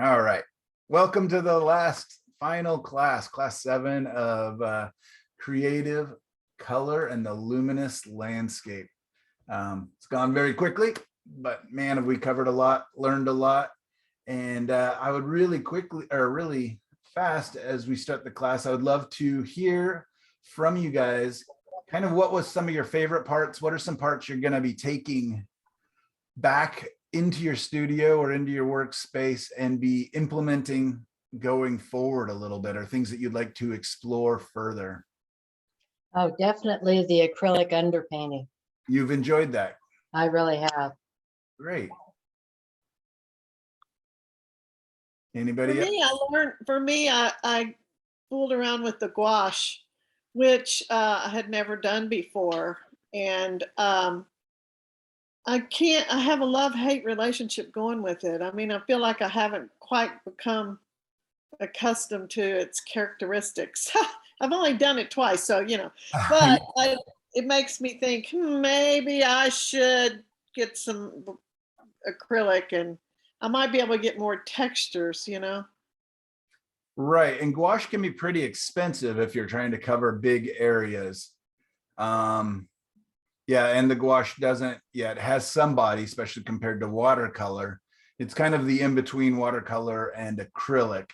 All right. Welcome to the final class, class 7 of creative color and the luminous landscape. It's gone very quickly, but man, have we covered a lot, learned a lot. And I would really quickly, or really fast as we start the class, I would love to hear from you guys kind of what was some of your favorite parts. What are some parts you're going to be taking back into your studio or into your workspace and be implementing going forward a little bit, or things that you'd like to explore further? Oh, definitely the acrylic underpainting. You've enjoyed that. I really have. Great. Anybody else? For me, I fooled around with the gouache, which I had never done before. And I have a love-hate relationship going with it. I mean, I feel like I haven't quite become accustomed to its characteristics. I've only done it twice, so, but it makes me think, maybe I should get some acrylic and I might be able to get more textures, Right. And gouache can be pretty expensive if you're trying to cover big areas. Yeah, and the gouache doesn't yet, has some body, especially compared to watercolor. It's kind of the in-between watercolor and acrylic.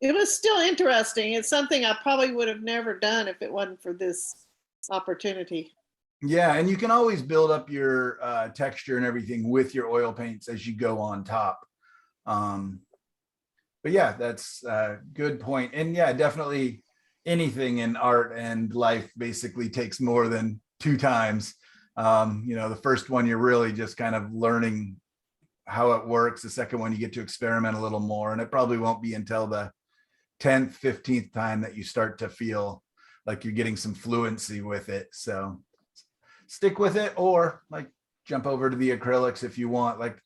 It was still interesting. It's something I probably would have never done if it wasn't for this opportunity. Yeah, and you can always build up your texture and everything with your oil paints as you go on top. But yeah, that's a good point. And yeah, definitely anything in art and life basically takes more than 2 times. The first one, you're really just kind of learning how it works. The second one, you get to experiment a little more. And it probably won't be until the 10th, 15th time that you start to feel like you're getting some fluency with it. So stick with it, or like jump over to the acrylics if you want. Like,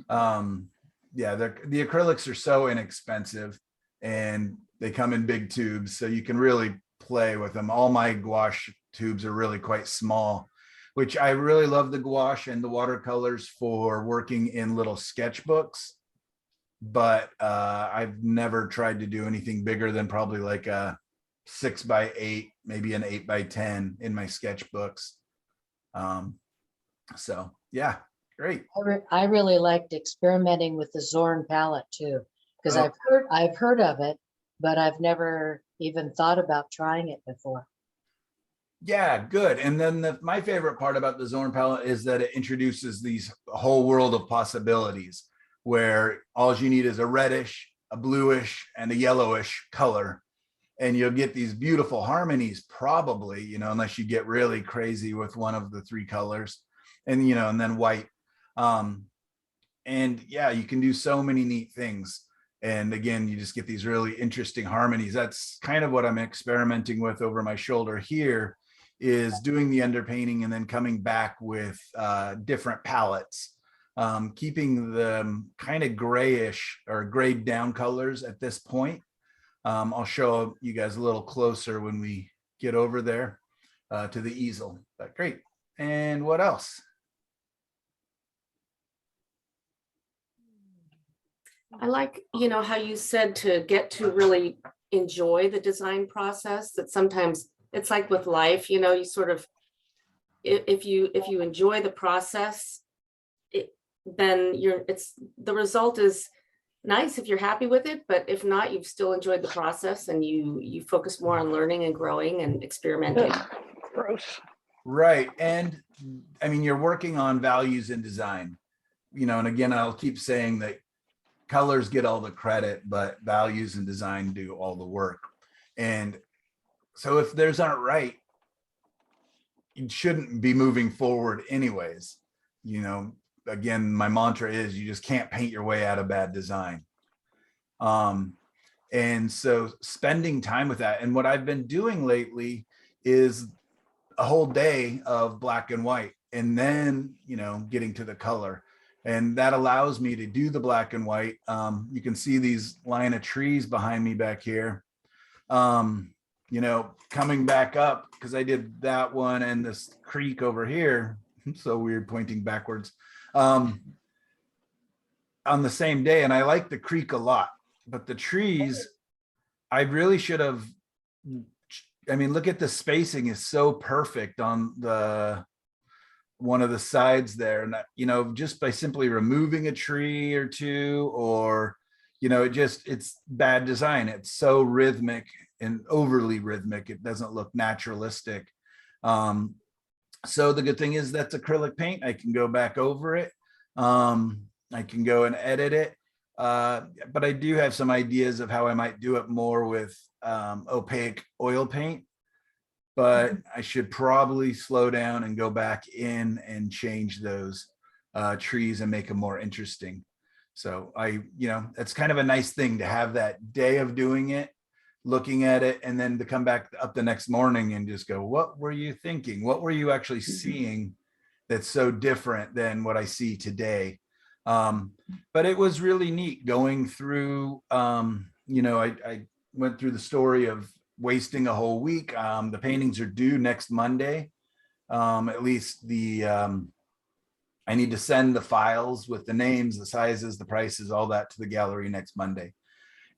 yeah, the acrylics are so inexpensive and they come in big tubes, so you can really play with them. All my gouache tubes are really quite small, which I really love the gouache and the watercolors for working in little sketchbooks. But I've never tried to do anything bigger than probably like a 6x8, maybe an 8x10 in my sketchbooks. So yeah, great. I really liked experimenting with the Zorn palette too, because I've heard of it, but I've never even thought about trying it before. Yeah, good. And then my favorite part about the Zorn palette is that it introduces these whole world of possibilities where all you need is a reddish, a bluish, and a yellowish color. And you'll get these beautiful harmonies, probably, unless you get really crazy with one of the 3 colors, and and then white. And yeah, you can do so many neat things. And again, you just get these really interesting harmonies. That's kind of what I'm experimenting with over my shoulder here, is doing the underpainting and then coming back with different palettes, keeping the kind of grayish or grayed down colors at this point. I'll show you guys a little closer when we get over there to the easel. But great. And what else? I like, how you said to get to really enjoy the design process, that sometimes it's like with life, you sort of, if you enjoy the process, then the result is nice if you're happy with it, but if not, you've still enjoyed the process and you focus more on learning and growing and experimenting. Gross. Right. And I mean, you're working on values in design, and again, I'll keep saying that colors get all the credit, but values and design do all the work. And so if those aren't right, you shouldn't be moving forward anyways. Again, my mantra is you just can't paint your way out of bad design. And so spending time with that. And what I've been doing lately is a whole day of black and white, and then, getting to the color. And that allows me to do the black and white. You can see these line of trees behind me back here. Coming back up, because I did that one and this creek over here. So weird pointing backwards. on the same day, and I like the creek a lot, but the trees, I really should have, I mean, look at the spacing is so perfect on the one of the sides there. And, you know, just by simply removing a tree or two, or, you know, it's bad design. It's so rhythmic and overly rhythmic. It doesn't look naturalistic. So the good thing is that's acrylic paint. I can go back over it. I can go and edit it. But I do have some ideas of how I might do it more with opaque oil paint. But I should probably slow down and go back in and change those trees and make them more interesting. So you know, it's kind of a nice thing to have that day of doing it, looking at it, and then to come back up the next morning and just go, what were you thinking? What were you actually seeing that's so different than what I see today? But it was really neat going through, you know, I went through the story of wasting a whole week. The paintings are due next Monday. At least I need to send the files with the names, the sizes, the prices, all that to the gallery next Monday.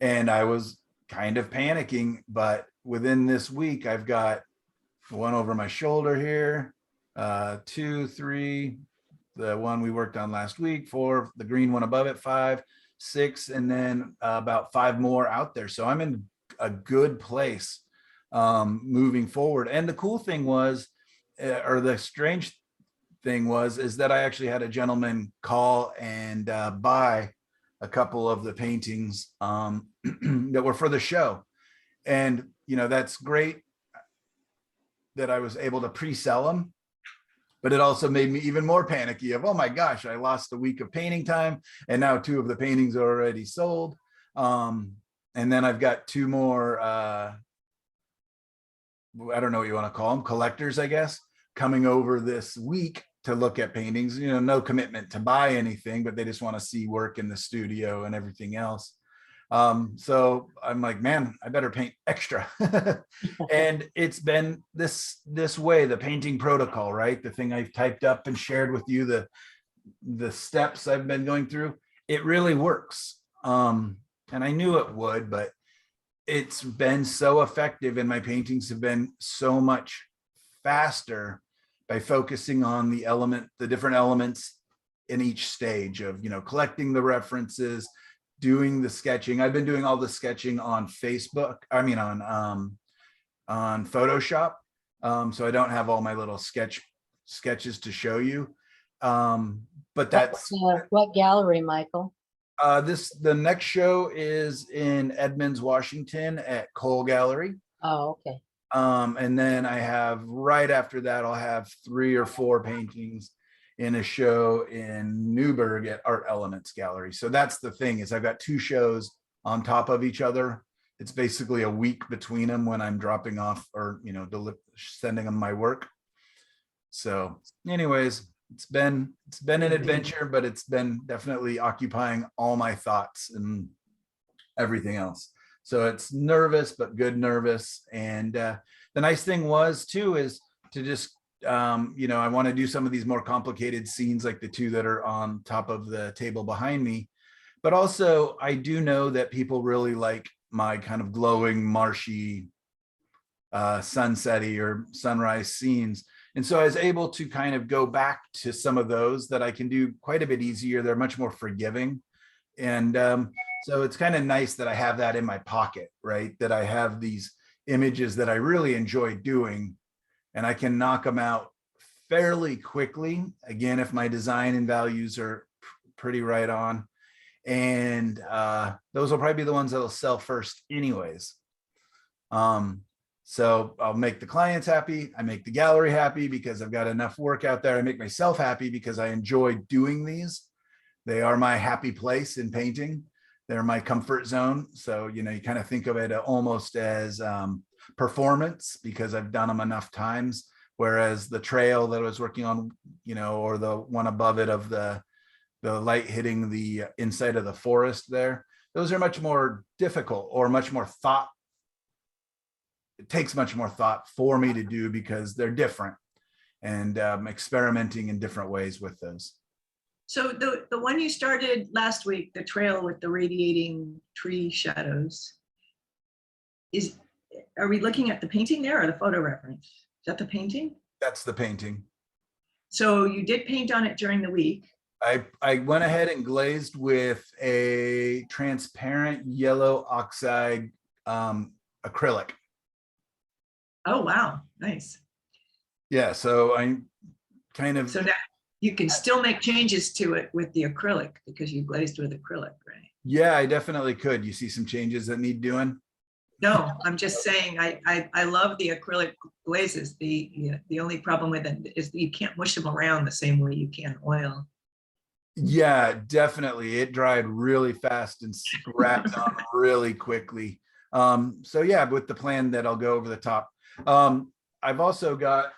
And I was kind of panicking, but within this week, I've got one over my shoulder here, 2, 3, the one we worked on last week, 4, the green one above it, 5, 6, and then about 5 more out there. So I'm in a good place moving forward. And the cool thing was, or the strange thing was, is that I actually had a gentleman call and buy a couple of the paintings that were for the show. And, you know, that's great that I was able to pre-sell them, but it also made me even more panicky of, oh my gosh, I lost a week of painting time and now 2 of the paintings are already sold. And then I've got 2 more, I don't know what you want to call them, collectors, I guess, coming over this week to look at paintings. You know, no commitment to buy anything, but they just want to see work in the studio and everything else. So I'm like, man, I better paint extra. And it's been this way, the painting protocol, right? The thing I've typed up and shared with you, the steps I've been going through, it really works. And I knew it would, but it's been so effective, and my paintings have been so much faster by focusing on the different elements in each stage of, you know, collecting the references, doing the sketching. I've been doing all the sketching on Facebook, I mean on Photoshop. So I don't have all my little sketches to show you. But that's What gallery, Michael? the next show is in Edmonds, Washington at Cole Gallery. Oh, okay. And then I have, right after that, I'll have 3 or 4 paintings in a show in Newburgh at Art Elements Gallery. So that's the thing, is I've got 2 shows on top of each other. It's basically a week between them when I'm dropping off or, you know, sending them my work. So anyways, it's been an adventure, but it's been definitely occupying all my thoughts and everything else. So it's nervous, but good nervous. And the nice thing was too, is to just, you know, I want to do some of these more complicated scenes like the 2 that are on top of the table behind me. But also I do know that people really like my kind of glowing, marshy, sunsetty or sunrise scenes. And so I was able to kind of go back to some of those that I can do quite a bit easier. They're much more forgiving. And so it's kind of nice that I have that in my pocket, right? That I have these images that I really enjoy doing, and I can knock them out fairly quickly. Again, if my design and values are pretty right on. And those will probably be the ones that'll sell first anyways. So I'll make the clients happy. I make the gallery happy because I've got enough work out there. I make myself happy because I enjoy doing these. They are my happy place in painting. They're my comfort zone. So, you know, you kind of think of it almost as performance because I've done them enough times. Whereas the trail that I was working on, you know, or the one above it of the light hitting the inside of the forest there, those are much more difficult or much more thought. It takes much more thought for me to do because they're different, and experimenting in different ways with those. So the one you started last week, the trail with the radiating tree shadows, are we looking at the painting there or the photo reference? Is that the painting? That's the painting. So you did paint on it during the week. I went ahead and glazed with a transparent yellow oxide acrylic. Oh, wow, nice. Yeah, so I kind of, So now you can still make changes to it with the acrylic because you glazed with acrylic, right? yeah, I definitely could. You see some changes that need doing? No, I'm just saying, I love the acrylic glazes. The only problem with it is that you can't mush them around the same way you can oil. Yeah, definitely. It dried really fast and scrapped on really quickly. So yeah, with the plan that I'll go over the top. I've also got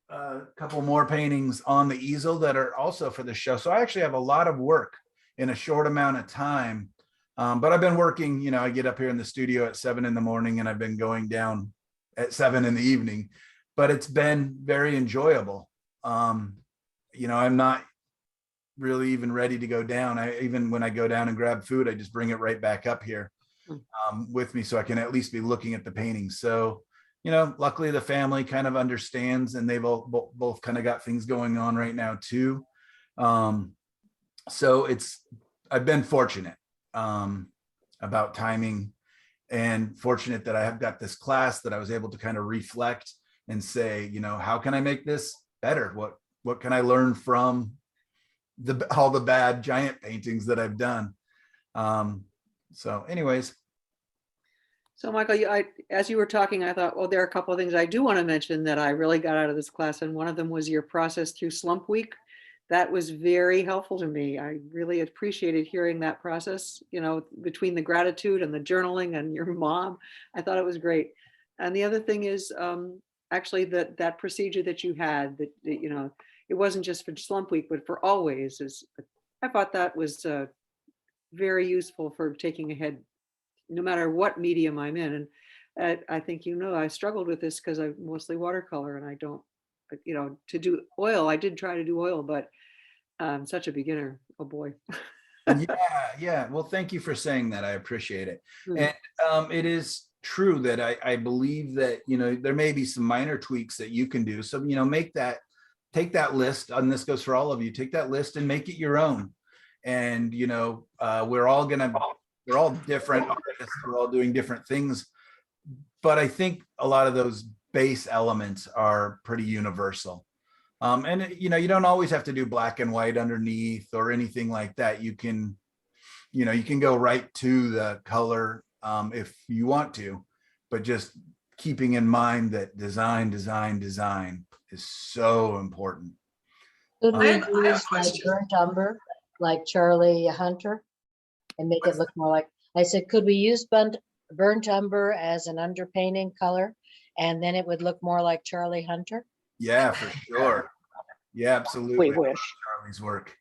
a couple more paintings on the easel that are also for the show. So I actually have a lot of work in a short amount of time. But I've been working, you know, I get up here in the studio at 7 in the morning and I've been going down at 7 in the evening, but it's been very enjoyable. You know, I'm not really even ready to go down. Even when I go down and grab food, I just bring it right back up here with me so I can at least be looking at the paintings. So, you know, luckily the family kind of understands and they've both kind of got things going on right now too. So I've been fortunate about timing and fortunate that I have got this class that I was able to kind of reflect and say, you know, how can I make this better? What can I learn from all the bad giant paintings that I've done? So anyways. So Michael, as you were talking, I thought, well, there are a couple of things I do want to mention that I really got out of this class. And one of them was your process through slump week. That was very helpful to me. I really appreciated hearing that process, you know, between the gratitude and the journaling and your mom. I thought it was great. And the other thing is actually that procedure that you had, that, you know, it wasn't just for slump week, but for always. I thought that was very useful for taking ahead, no matter what medium I'm in. And I think, you know, I struggled with this because I'm mostly watercolor and I don't, you know, to do oil, I did try to do oil, but I'm such a beginner. Oh boy. Yeah. Well, thank you for saying that. I appreciate it. Mm. And it is true that I believe that, you know, there may be some minor tweaks that you can do. So, you know, take that list, and this goes for all of you, take that list and make it your own. And, you know, we're all different artists, we're all doing different things. But I think a lot of those base elements are pretty universal. And you know, you don't always have to do black and white underneath or anything like that. You can go right to the color if you want to, but just keeping in mind that design is so important. Could we I have a use like question. burnt umber, like Charlie Hunter, and make it look more like, I said, could we use burnt umber as an underpainting color? And then it would look more like Charlie Hunter? Yeah, for sure. Yeah, absolutely. We wish. Charlie's work.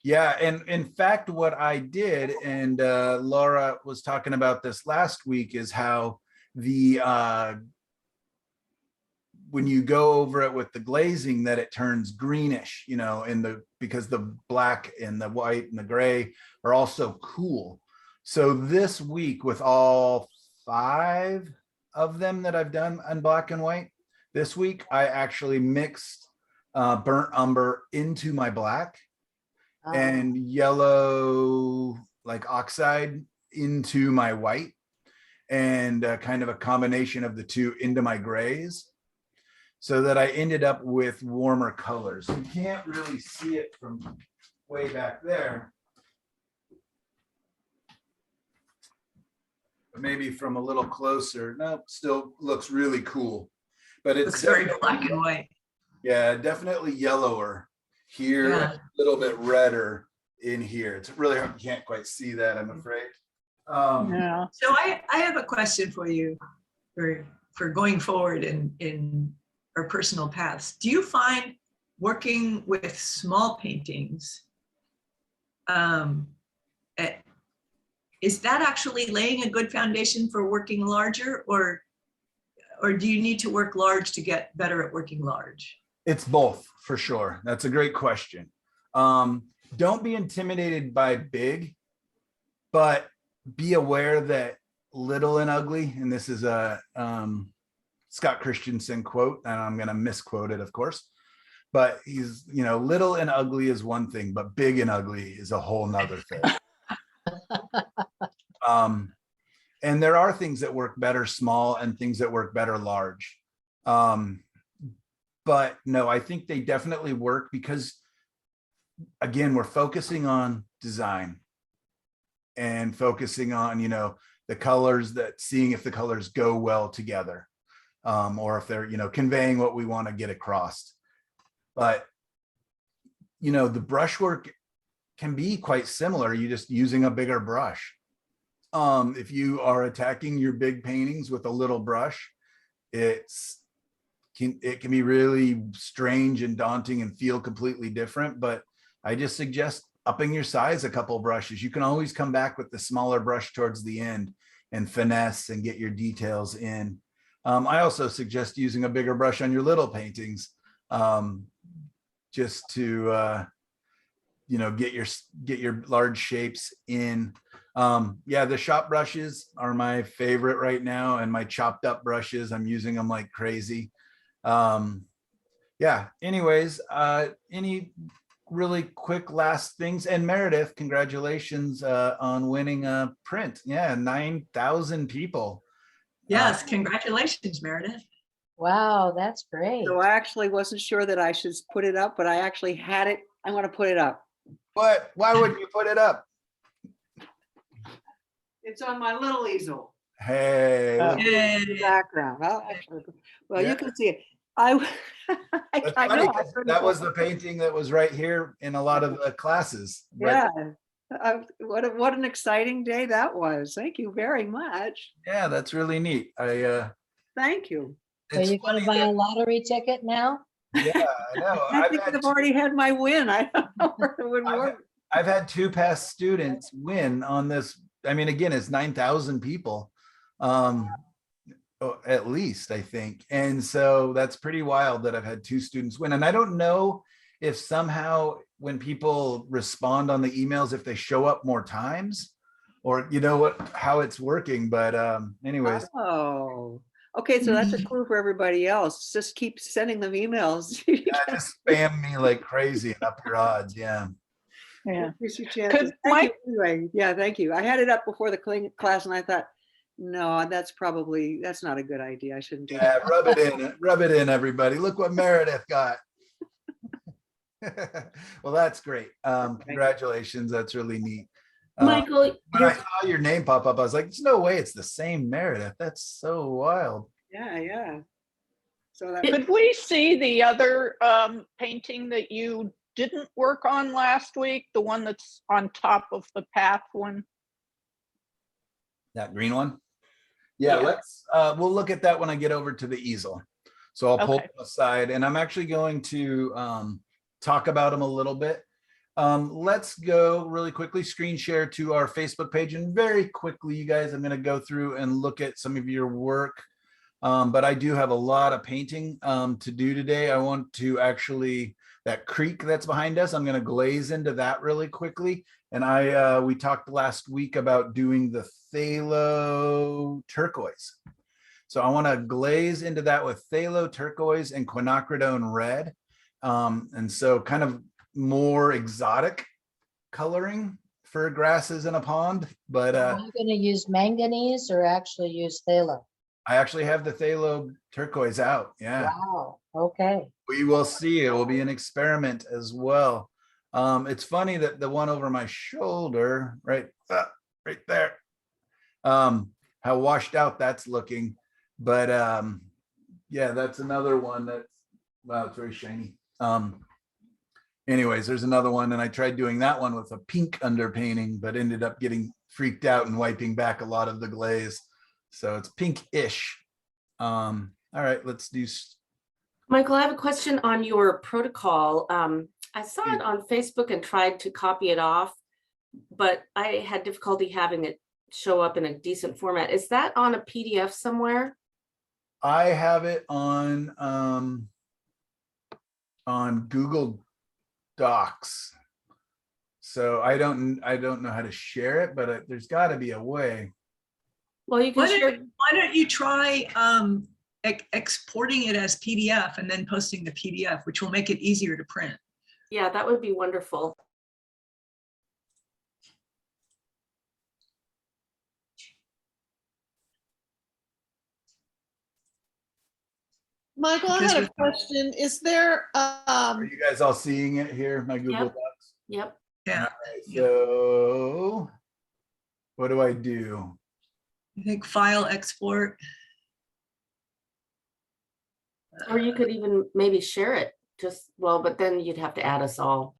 Yeah, and in fact, what I did, and Laura was talking about this last week, is how when you go over it with the glazing, that it turns greenish, you know, because the black and the white and the gray are also cool. So this week, with all 5 of them that I've done on black and white, this week I actually mixed burnt umber into my black and yellow, like oxide, into my white, and kind of a combination of the two into my grays, so that I ended up with warmer colors. You can't really see it from way back there, but maybe from a little closer. No, still looks really cool, but it's Looks very black and white. Yeah, definitely yellower here, Yeah. and a little bit redder in here. It's really hard, you can't quite see that, I'm afraid. Yeah. So I have a question for you for going forward in our personal paths. Do you find working with small paintings, is that actually laying a good foundation for working larger, or do you need to work large to get better at working large? It's both, for sure. That's a great question. Don't be intimidated by big, but be aware that little and ugly, and this is a Scott Christensen quote, and I'm going to misquote it, of course, but he's, little and ugly is one thing, but big and ugly is a whole nother thing. And there are things that work better small and things that work better large. But no, I think they definitely work because, again, we're focusing on design and focusing on, the colors, that seeing if the colors go well together, or if they're, conveying what we want to get across. But, the brushwork can be quite similar. You're just using a bigger brush. If you are attacking your big paintings with a little brush, it can be really strange and daunting and feel completely different. But I just suggest upping your size a couple brushes. You can always come back with the smaller brush towards the end and finesse and get your details in. I also suggest using a bigger brush on your little paintings, just to get your large shapes in. Yeah, the shop brushes are my favorite right now, and my chopped up brushes, I'm using them like crazy. Yeah, anyways, any really quick last things? And Meredith, congratulations on winning a print. Yeah, 9,000 people. Yes, congratulations, Meredith. Wow, that's great. So I actually wasn't sure that I should put it up, but I actually had it. I'm going to put it up. But why wouldn't you put it up? It's on my little easel. Hey, look, Yay. Background. Well, Yeah. you can see it. I that's I funny, know. 'cause that was the painting that was right here in a lot of the classes. Yeah. What an exciting day that was. Thank you very much. Yeah, that's really neat. Thank you. So It's you're gonna funny buy a that- lottery ticket now? yeah, I know. I think I've already had my win. I don't know where it would work. I've had 2 past students win on this. I mean, again, it's 9,000 people, at least, I think. And so that's pretty wild that I've had 2 students win. And I don't know if somehow when people respond on the emails, if they show up more times, or how it's working. But anyways, Oh, okay. So that's a clue for everybody else. Just keep sending them emails. just spam me like crazy and up your odds. Yeah. Yeah. Increase your chances. Thank you. Anyway, yeah, thank you. I had it up before the class and I thought, no, that's not a good idea. I shouldn't do Yeah, that. rub it in, everybody. Look what Meredith got. Well, that's great. Congratulations. That's really neat. Michael, When I saw your name pop up, I was like, there's no way it's the same Meredith. That's so wild. Yeah, yeah. So that, Could we see the other painting that you didn't work on last week? The one that's on top of the path one? That green one? Yeah, Yeah. we'll look at that when I get over to the easel. So I'll pull Okay. them aside, and I'm actually going to talk about them a little bit. Let's go really quickly, screen share to our Facebook page, and very quickly, you guys, I'm going to go through and look at some of your work. But I do have a lot of painting to do today. I want to actually, that creek that's behind us, I'm going to glaze into that really quickly. And we talked last week about doing the phthalo turquoise. So I want to glaze into that with phthalo turquoise and quinacridone red. And so kind of more exotic coloring for grasses in a pond. But Are you gonna use manganese or actually use phthalo? I actually have the phthalo turquoise out. Yeah. Wow, okay. We will see. It will be an experiment as well. It's funny that the one over my shoulder, right there, how washed out that's looking. But yeah, that's another one that's, wow, it's very shiny. Anyways, there's another one, and I tried doing that one with a pink underpainting, but ended up getting freaked out and wiping back a lot of the glaze. So it's pink-ish. All right, let's do. Michael, I have a question on your protocol. I saw it on Facebook and tried to copy it off, but I had difficulty having it show up in a decent format. Is that on a PDF somewhere? I have it on Google Docs. So I don't know how to share it, but there's got to be a way. Well, you can share. Why don't you try exporting it as PDF and then posting the PDF, which will make it easier to print. Yeah, that would be wonderful. Michael, I Because had a we- question. Is there, Are you guys all seeing it here, my Google Yep. Docs? Yep. Yeah, So what do I do? I think file export. Or you could even maybe share it, just, well, but then you'd have to add us all.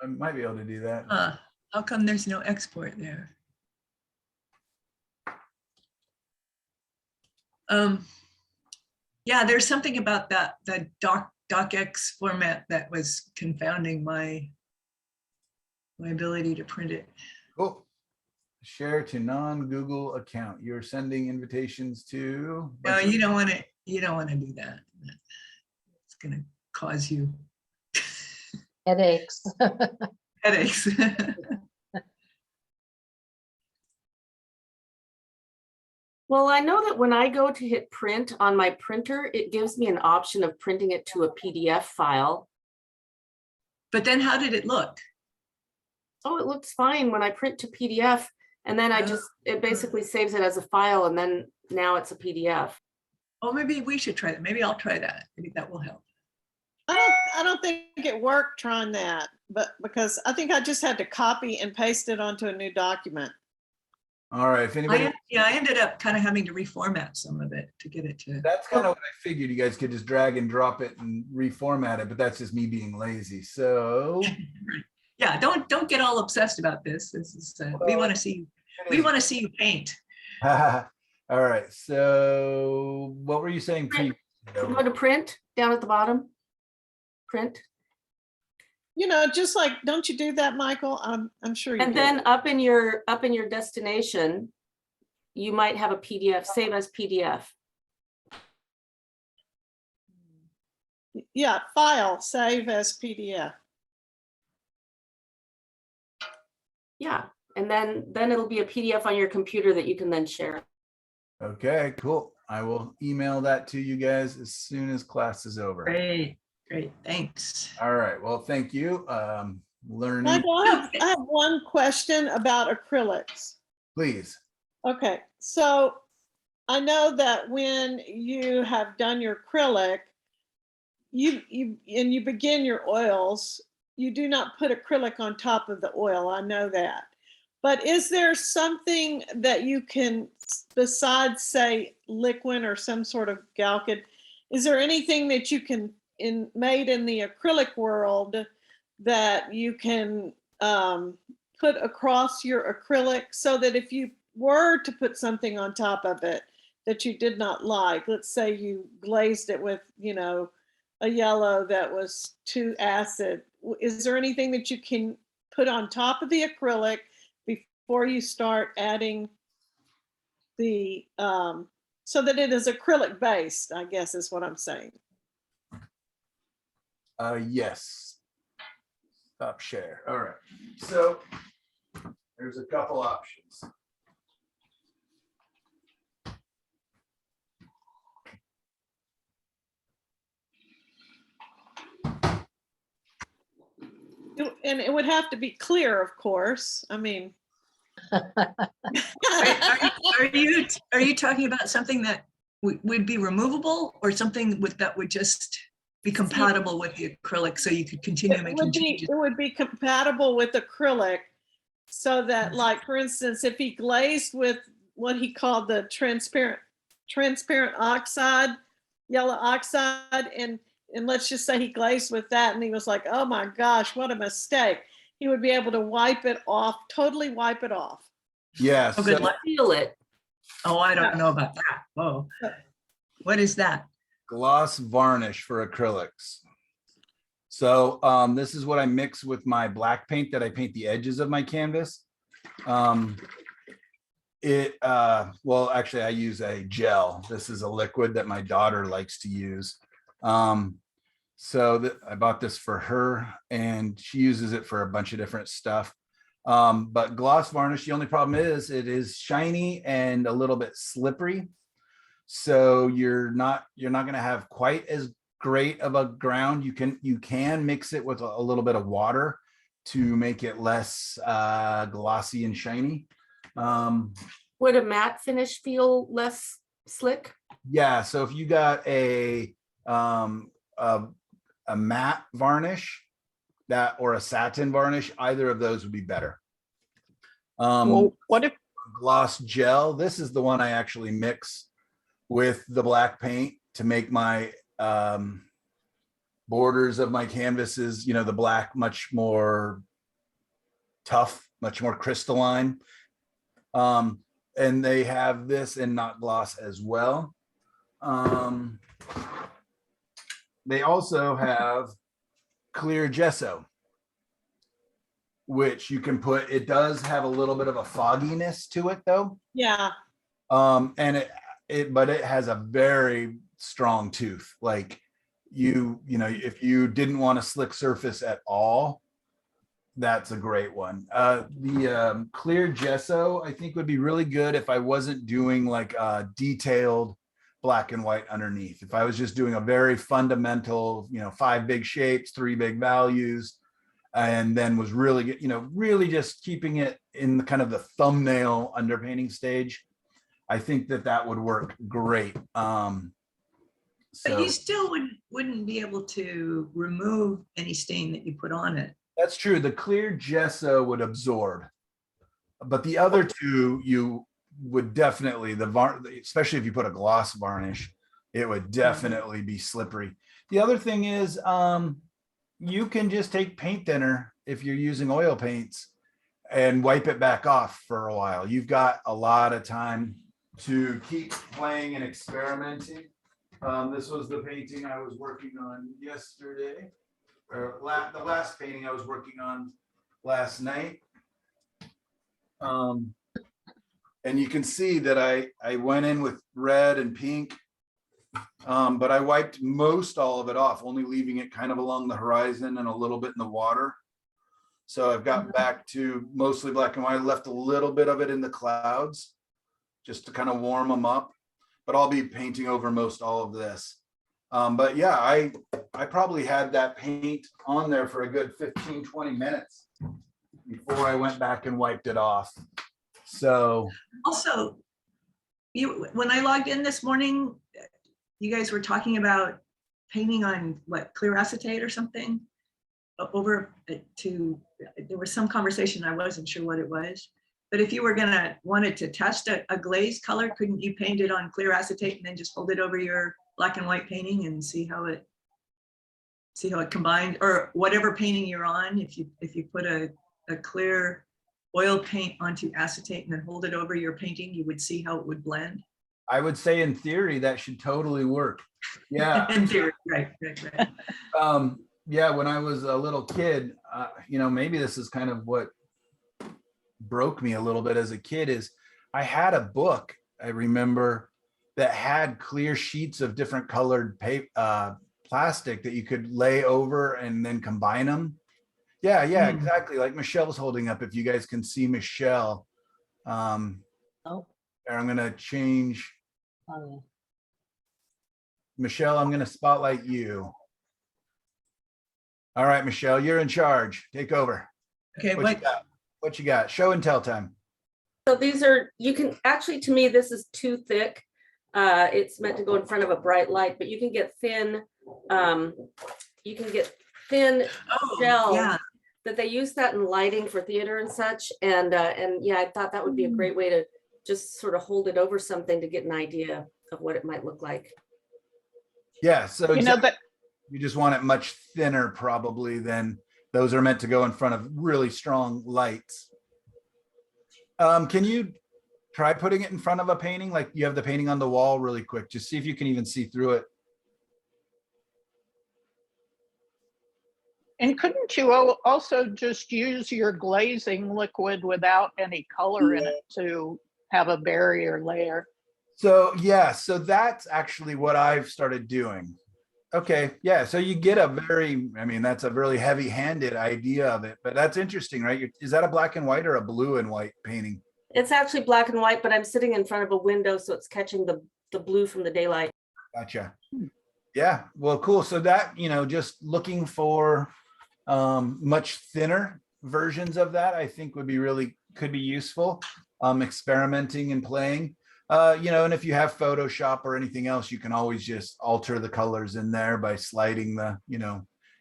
I might be able to do that. How come there's no export there? Yeah, there's something about that docx format that was confounding my ability to print it. Cool. Share to non-Google account. You're sending invitations to. No, you don't want to. You don't want to do that. It's going to cause you Headaches. headaches. Well, I know that when I go to hit print on my printer, it gives me an option of printing it to a PDF file. But then how did it look? Oh, it looks fine when I print to PDF, and then it basically saves it as a file, and then now it's a PDF. Oh, maybe we should try that. Maybe I'll try that. Maybe that will help. I don't think it worked trying that, but because I think I just had to copy and paste it onto a new document. All right. If anybody, I ended up kind of having to reformat some of it to get it to. that's kind of what I figured. You guys could just drag and drop it and reformat it, but that's just me being lazy. So Yeah, don't get all obsessed about this. This is we want to see you paint. all right. So what were you saying? Go to print down at the bottom. Print. You know, just like, don't you do that, Michael? I'm sure you do. And then up in your destination, you might have a PDF, save as PDF. Yeah, file, save as PDF. Yeah, and then it'll be a PDF on your computer that you can then share. Okay, cool. I will email that to you guys as soon as class is over. Great, thanks. All right. Well, thank you. Learning, Michael, I have one question about acrylics. please. Okay, so I know that when you have done your acrylic, you begin your oils, you do not put acrylic on top of the oil. I know that. But is there something that you can, besides say liquid or some sort of galcid, is there anything that you can made in the acrylic world that you can put across your acrylic so that if you were to put something on top of it that you did not like, let's say you glazed it with, you know, a yellow that was too acid, is there anything that you can put on top of the acrylic before you start adding the, so that it is acrylic based, I guess is what I'm saying. Yes. Stop share. All right. So there's a couple options. And it would have to be clear, of course. I mean. Are you talking about something that would be removable or something that would just be compatible with the acrylic so you could continue making changes? It would be compatible with acrylic so that, like, for instance, if he glazed with what he called the transparent oxide, yellow oxide, and let's just say he glazed with that and he was like, oh my gosh, what a mistake. He would be able to wipe it off, totally wipe it off. Yes. Oh, good luck. Seal it. Oh, I don't know about that. Whoa. What is that? Gloss varnish for acrylics. So this is what I mix with my black paint that I paint the edges of my canvas. Well, actually I use a gel. This is a liquid that my daughter likes to use. So I bought this for her and she uses it for a bunch of different stuff. But gloss varnish, the only problem is it is shiny and a little bit slippery. So you're not going to have quite as great of a ground. You can mix it with a little bit of water to make it less glossy and shiny. Would a matte finish feel less slick? Yeah, so if you got a matte varnish that or a satin varnish, either of those would be better. Well, what if, Gloss gel, this is the one I actually mix with the black paint to make my borders of my canvases, you know, the black much more tough, much more crystalline. And they have this in not gloss as well. They also have clear gesso, which you can put, it does have a little bit of a fogginess to it though. Yeah. And but it has a very strong tooth. Like you know, if you didn't want a slick surface at all, that's a great one. The clear gesso, I think would be really good if I wasn't doing like a detailed black and white underneath. If I was just doing a very fundamental, you know, 5 big shapes, 3 big values, and then was really, you know, really just keeping it in the kind of the thumbnail underpainting stage, I think that would work great. But So you still wouldn't be able to remove any stain that you put on it. that's true. The clear gesso would absorb, but the other two you would definitely, especially if you put a gloss varnish, it would definitely be slippery. The other thing is, you can just take paint thinner if you're using oil paints and wipe it back off for a while. You've got a lot of time to keep playing and experimenting. This was the painting I was working on yesterday, or the last painting I was working on last night. And you can see that I went in with red and pink, but I wiped most all of it off, only leaving it kind of along the horizon and a little bit in the water. So I've got back to mostly black and white. I left a little bit of it in the clouds just to kind of warm them up, but I'll be painting over most all of this. But yeah, I probably had that paint on there for a good 15, 20 minutes before I went back and wiped it off. So Also, when I logged in this morning, you guys were talking about painting on what, clear acetate or something over to, there was some conversation, I wasn't sure what it was. But if you were wanted to test a glaze color, couldn't you paint it on clear acetate and then just hold it over your black and white painting and see how it combined, or whatever painting you're on? If you put a clear oil paint onto acetate and then hold it over your painting, you would see how it would blend. I would say in theory that should totally work. Yeah. In theory, right. Yeah, when I was a little kid, you know, maybe this is kind of what broke me a little bit as a kid, is I had a book, I remember, that had clear sheets of different colored plastic that you could lay over and then combine them. Yeah, exactly. Like Michelle's holding up, if you guys can see Michelle. Oh. I'm gonna change. Oh, yeah. Michelle, I'm gonna spotlight you. All right, Michelle, you're in charge. Take over. Okay, What you got? Show and tell time. So these are, you can actually, to me, this is too thick. It's meant to go in front of a bright light, but you can get thin, gel. yeah. That they use that in lighting for theater and such. And yeah, I thought that would be a great way to just sort of hold it over something to get an idea of what it might look like. Yeah, so you know, that you just want it much thinner probably than those are meant to go in front of really strong lights. Can you try putting it in front of a painting? Like you have the painting on the wall really quick, just see if you can even see through it. and couldn't you also just use your glazing liquid without any color in it to have a barrier layer? So yeah, so that's actually what I've started doing. Okay, yeah. So you get a very, I mean, that's a really heavy-handed idea of it, but that's interesting, right? Is that a black and white or a blue and white painting? It's actually black and white, but I'm sitting in front of a window, so it's catching the blue from the daylight. Gotcha. Yeah, well, cool. So that, just looking for much thinner versions of that, I think could be useful. Experimenting and playing. And if you have Photoshop or anything else, you can always just alter the colors in there by sliding the,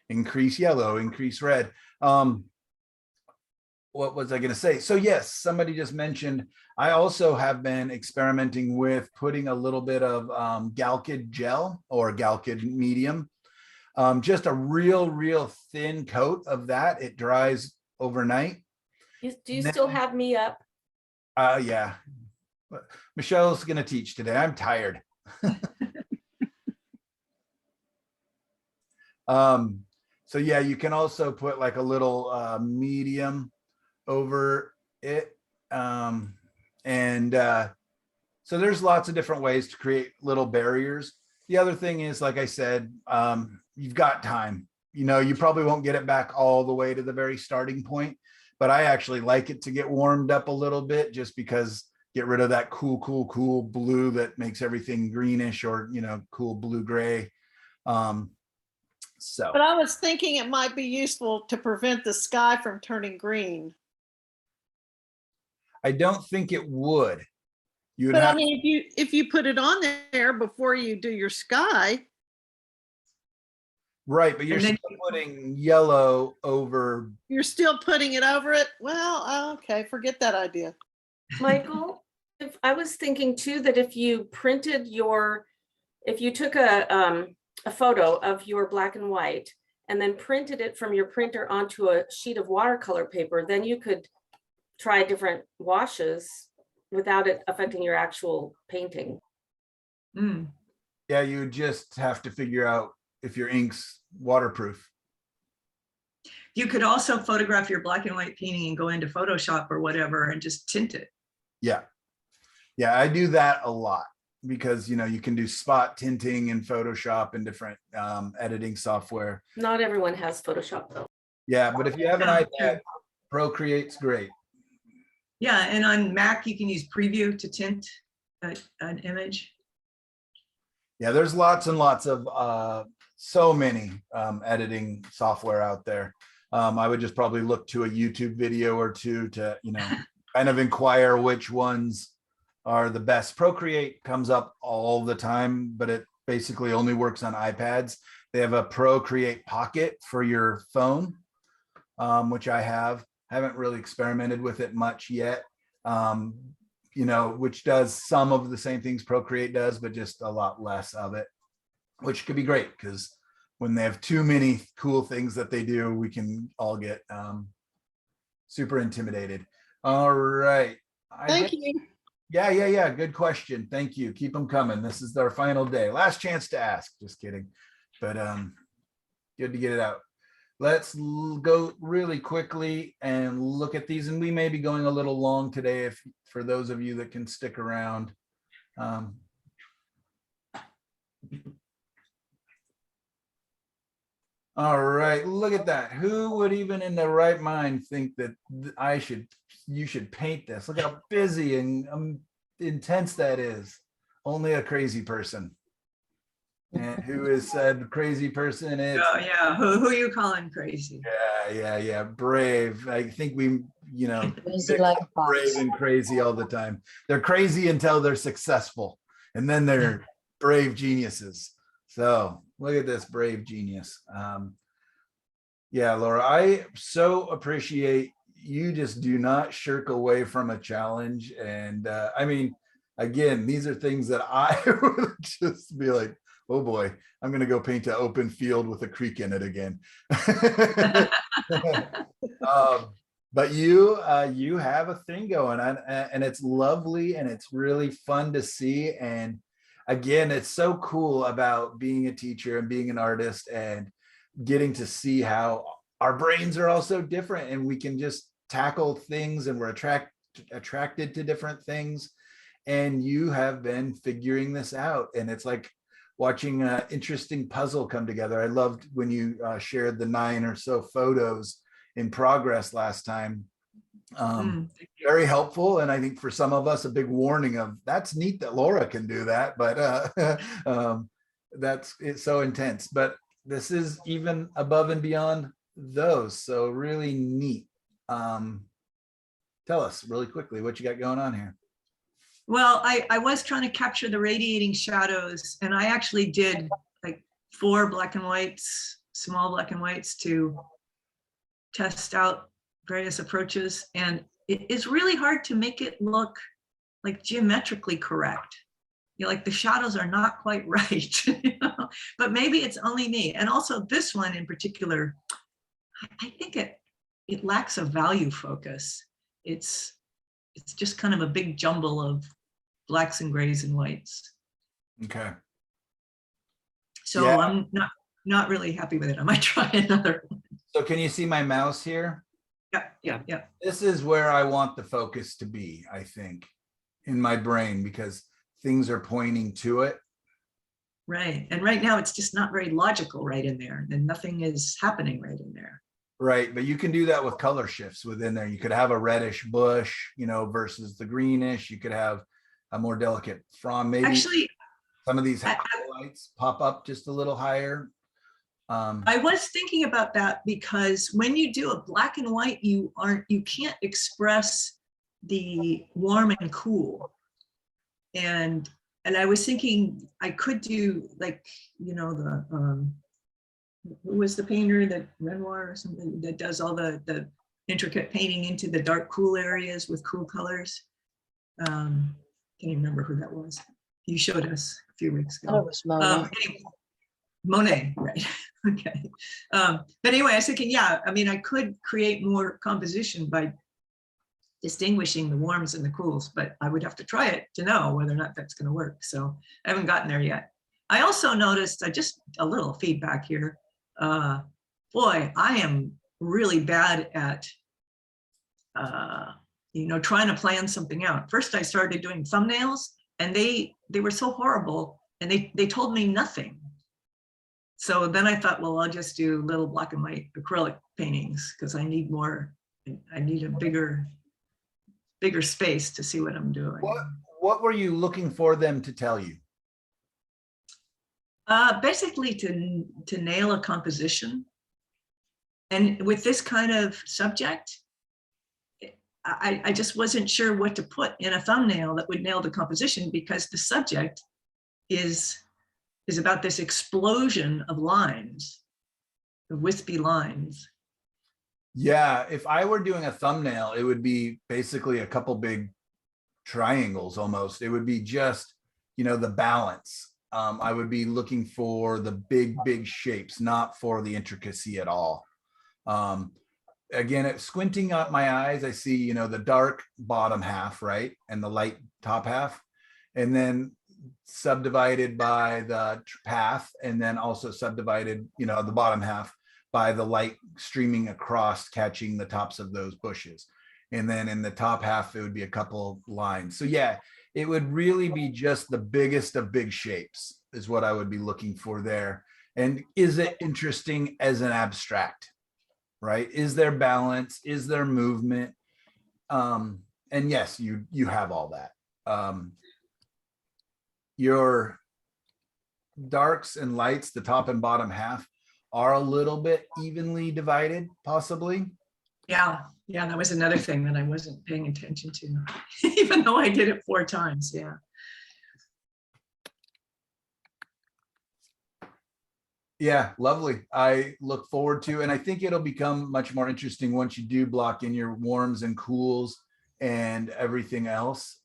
increase yellow, increase red. What was I going to say? So yes, somebody just mentioned, I also have been experimenting with putting a little bit of Galkid gel or Galkid medium, just a real thin coat of that. It dries overnight. Do you still have me up? Yeah. Michelle's going to teach today. I'm tired. So yeah, you can also put like a little medium over it. So there's lots of different ways to create little barriers. The other thing is, like I said, you've got time. You probably won't get it back all the way to the very starting point, but I actually like it to get warmed up a little bit, just because get rid of that cool blue that makes everything greenish, or cool blue gray. But I was thinking it might be useful to prevent the sky from turning green. I don't think it would. But I mean, if you put it on there before you do your sky. Right, but you're still putting yellow over. You're still putting it over it? Well, okay, forget that idea. Michael, if I was thinking too, that if you took a photo of your black and white and then printed it from your printer onto a sheet of watercolor paper, then you could try different washes without it affecting your actual painting. Yeah, you just have to figure out if your ink's waterproof. You could also photograph your black and white painting and go into Photoshop or whatever and just tint it. Yeah, I do that a lot, because you can do spot tinting in Photoshop and different editing software. Not everyone has Photoshop though. Yeah, but if you have an iPad, Procreate's great. Yeah, and on Mac you can use Preview to tint an image. Yeah, there's lots and lots of so many editing software out there. I would just probably look to a YouTube video or two to kind of inquire which ones are the best. Procreate comes up all the time, but it basically only works on iPads. They have a Procreate Pocket for your phone, which I haven't really experimented with it much yet. Which does some of the same things Procreate does, but just a lot less of it, which could be great, because when they have too many cool things that they do, we can all get super intimidated. All right. Thank you. Yeah. Good question. Thank you. Keep them coming. This is our final day. Last chance to ask. Just kidding. But good to get it out. Let's go really quickly and look at these. And we may be going a little long today, for those of you that can stick around. All right, look at that. Who would even in their right mind think that you should paint this? Look how busy and intense that is. Only a crazy person. And who is said crazy person? It's, oh yeah, who are you calling crazy? Yeah. Brave. I think we, Crazy like a fox. brave and crazy all the time. They're crazy until they're successful, and then they're brave geniuses. So look at this brave genius. Yeah, Laura, I so appreciate you. Just do not shirk away from a challenge. And I mean, again, these are things that I would just be like, oh boy, I'm going to go paint an open field with a creek in it again. But you have a thing going on, and it's lovely, and it's really fun to see. And again, it's so cool about being a teacher and being an artist and getting to see how our brains are all so different, and we can just tackle things, and we're attracted to different things. And you have been figuring this out, and it's like watching an interesting puzzle come together. I loved when you shared the 9 or so photos in progress last time. Very helpful. And I think for some of us, a big warning of that's neat that Laura can do that, but it's so intense. But this is even above and beyond those. So really neat. Tell us really quickly what you got going on here. Well, I was trying to capture the radiating shadows, and I actually did like 4 black and whites, small black and whites, to test out various approaches. And it is really hard to make it look like geometrically correct. You know, like the shadows are not quite right, you know? But maybe it's only me. And also this one in particular, I think it lacks a value focus. It's just kind of a big jumble of blacks and grays and whites. Okay. So Yeah. I'm not really happy with it. I might try another one. So can you see my mouse here? Yeah. This is where I want the focus to be, I think, in my brain, because things are pointing to it. Right. And right now it's just not very logical right in there, and nothing is happening right in there. Right. But you can do that with color shifts within there. You could have a reddish bush, you know, versus the greenish. You could have a more delicate frond. Maybe Actually, some of these highlights pop up just a little higher. I was thinking about that because when you do a black and white, you can't express the warm and cool. And I was thinking I could do, like, you know, the who was the painter, that Renoir or something, that does all the intricate painting into the dark cool areas with cool colors. Can't even remember who that was. You showed us a few weeks ago. Oh, it was Monet. Anyway, Monet, right? Okay. But anyway, I was thinking, yeah, I mean, I could create more composition by distinguishing the warms and the cools, but I would have to try it to know whether or not that's going to work. So I haven't gotten there yet. I also noticed, just a little feedback here. Boy, I am really bad at, you know, trying to plan something out. First, I started doing thumbnails, and they were so horrible, and they told me nothing. So then I thought, well, I'll just do little black and white acrylic paintings, because I need more. I need a bigger space to see what I'm doing. What were you looking for them to tell you? Basically to nail a composition. And with this kind of subject, I just wasn't sure what to put in a thumbnail that would nail the composition, because the subject is about this explosion of lines, of wispy lines. Yeah, if I were doing a thumbnail, it would be basically a couple big triangles almost. It would be just, you know, the balance. I would be looking for the big shapes, not for the intricacy at all. Again, squinting up my eyes, I see, you know, the dark bottom half, right? And the light top half. And then subdivided by the path, and then also subdivided, you know, the bottom half by the light streaming across, catching the tops of those bushes. And then in the top half, it would be a couple lines. So yeah, it would really be just the biggest of big shapes is what I would be looking for there. And is it interesting as an abstract, right? Is there balance? Is there movement? And yes, you have all that. Your darks and lights, the top and bottom half, are a little bit evenly divided, possibly. Yeah, that was another thing that I wasn't paying attention to, even though I did it 4 times. Yeah. Yeah, lovely. I look forward to, and I think it'll become much more interesting once you do block in your warms and cools and everything else.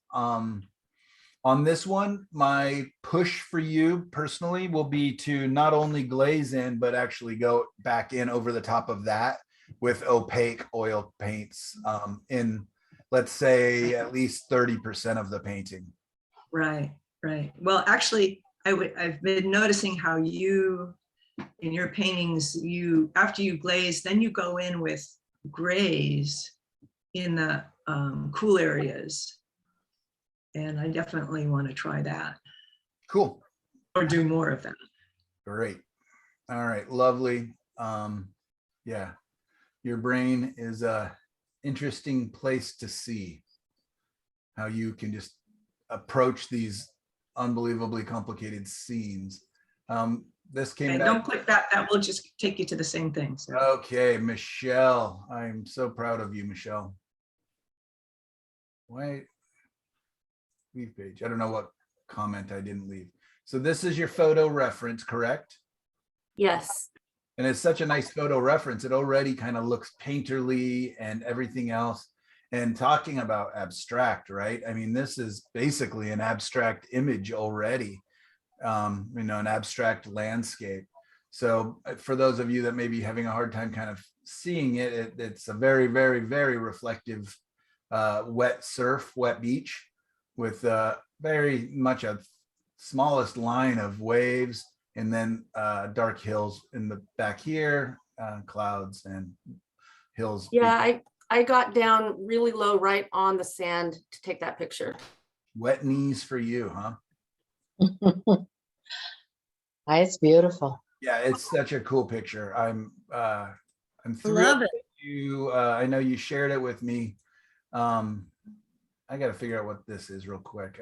On this one, my push for you personally will be to not only glaze in, but actually go back in over the top of that with opaque oil paints in, let's say, at least 30% of the painting. Right. Well, actually, I've been noticing how you, in your paintings, after you glaze, then you go in with grays in the cool areas. And I definitely want to try that. Cool. or do more of that. Great. All right, lovely. Yeah, your brain is a interesting place to see how you can just approach these unbelievably complicated scenes. This came Okay, back. don't click that. That will just take you to the same thing. So. Okay, Michelle, I'm so proud of you, Michelle. Why leave page? I don't know what comment I didn't leave. So this is your photo reference, correct? Yes. And it's such a nice photo reference. It already kind of looks painterly and everything else. And talking about abstract, right? I mean, this is basically an abstract image already, an abstract landscape. So for those of you that may be having a hard time kind of seeing it, it's a very, very, very reflective wet surf, wet beach with very much a smallest line of waves, and then dark hills in the back here, clouds and hills. Yeah, I got down really low right on the sand to take that picture. Wet knees for you, huh? It's beautiful. Yeah, it's such a cool picture. I'm thrilled Love it. that you. I know you shared it with me. I got to figure out what this is real quick.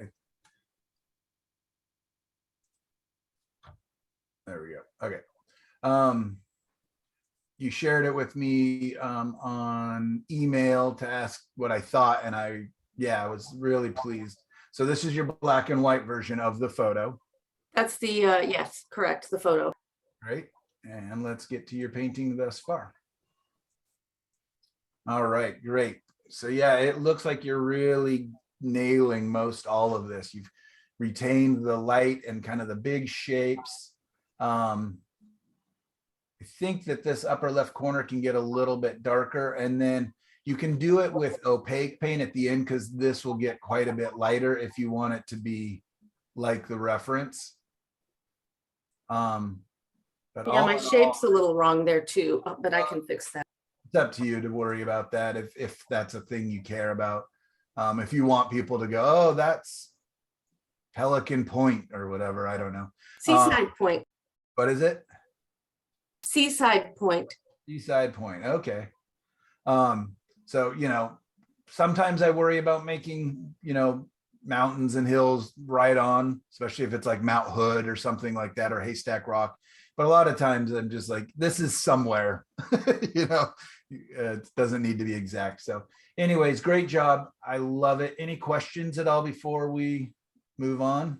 There we go. Okay. You shared it with me on email to ask what I thought, and I was really pleased. So this is your black and white version of the photo. That's the, yes, correct, the photo. Right. And let's get to your painting thus far. All right, great. So yeah, it looks like you're really nailing most all of this. You've retained the light and kind of the big shapes. I think that this upper left corner can get a little bit darker, and then you can do it with opaque paint at the end, because this will get quite a bit lighter if you want it to be like the reference. But Yeah, my in all, shape's a little wrong there too, but I can fix that. it's up to you to worry about that if that's a thing you care about. If you want people to go, oh, that's Pelican Point or whatever, I don't know. Seaside Point. What is it? Seaside Point. Seaside Point. Okay. So, sometimes I worry about making, mountains and hills right on, especially if it's like Mount Hood or something like that, or Haystack Rock. But a lot of times I'm just like, this is somewhere, it doesn't need to be exact. So anyways, great job. I love it. Any questions at all before we move on?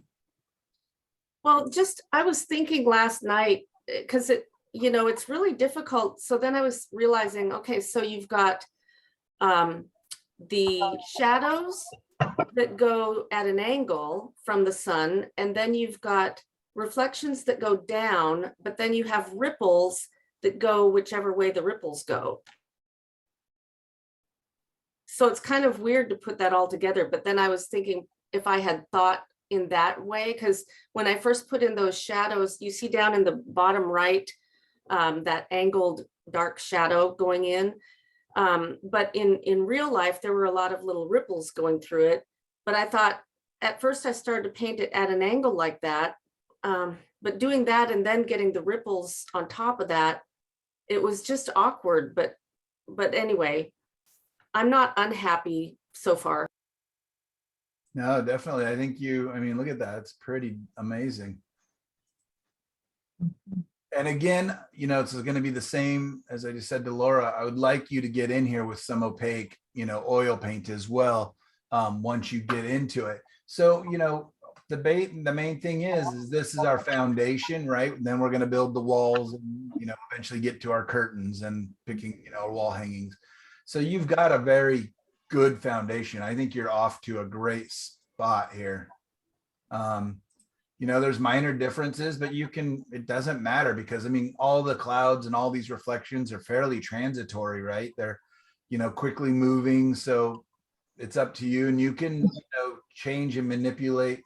Well, I was thinking last night, because it's really difficult. So then I was realizing, okay, so you've got the shadows that go at an angle from the sun, and then you've got reflections that go down, but then you have ripples that go whichever way the ripples go. So it's kind of weird to put that all together. But then I was thinking, if I had thought in that way, because when I first put in those shadows, you see down in the bottom right, that angled dark shadow going in. But in real life, there were a lot of little ripples going through it. But I thought, at first I started to paint it at an angle like that. But doing that and then getting the ripples on top of that, it was just awkward. But anyway, I'm not unhappy so far. No, definitely. I think look at that. It's pretty amazing. And again, it's going to be the same as I just said to Laura. I would like you to get in here with some opaque, oil paint as well, once you get into it. So, the main thing is this is our foundation, right? And then we're going to build the walls and, eventually get to our curtains and picking, wall hangings. So you've got a very good foundation. I think you're off to a great spot here. There's minor differences, but it doesn't matter, because all the clouds and all these reflections are fairly transitory, right? They're, quickly moving. So it's up to you, and you can, change and manipulate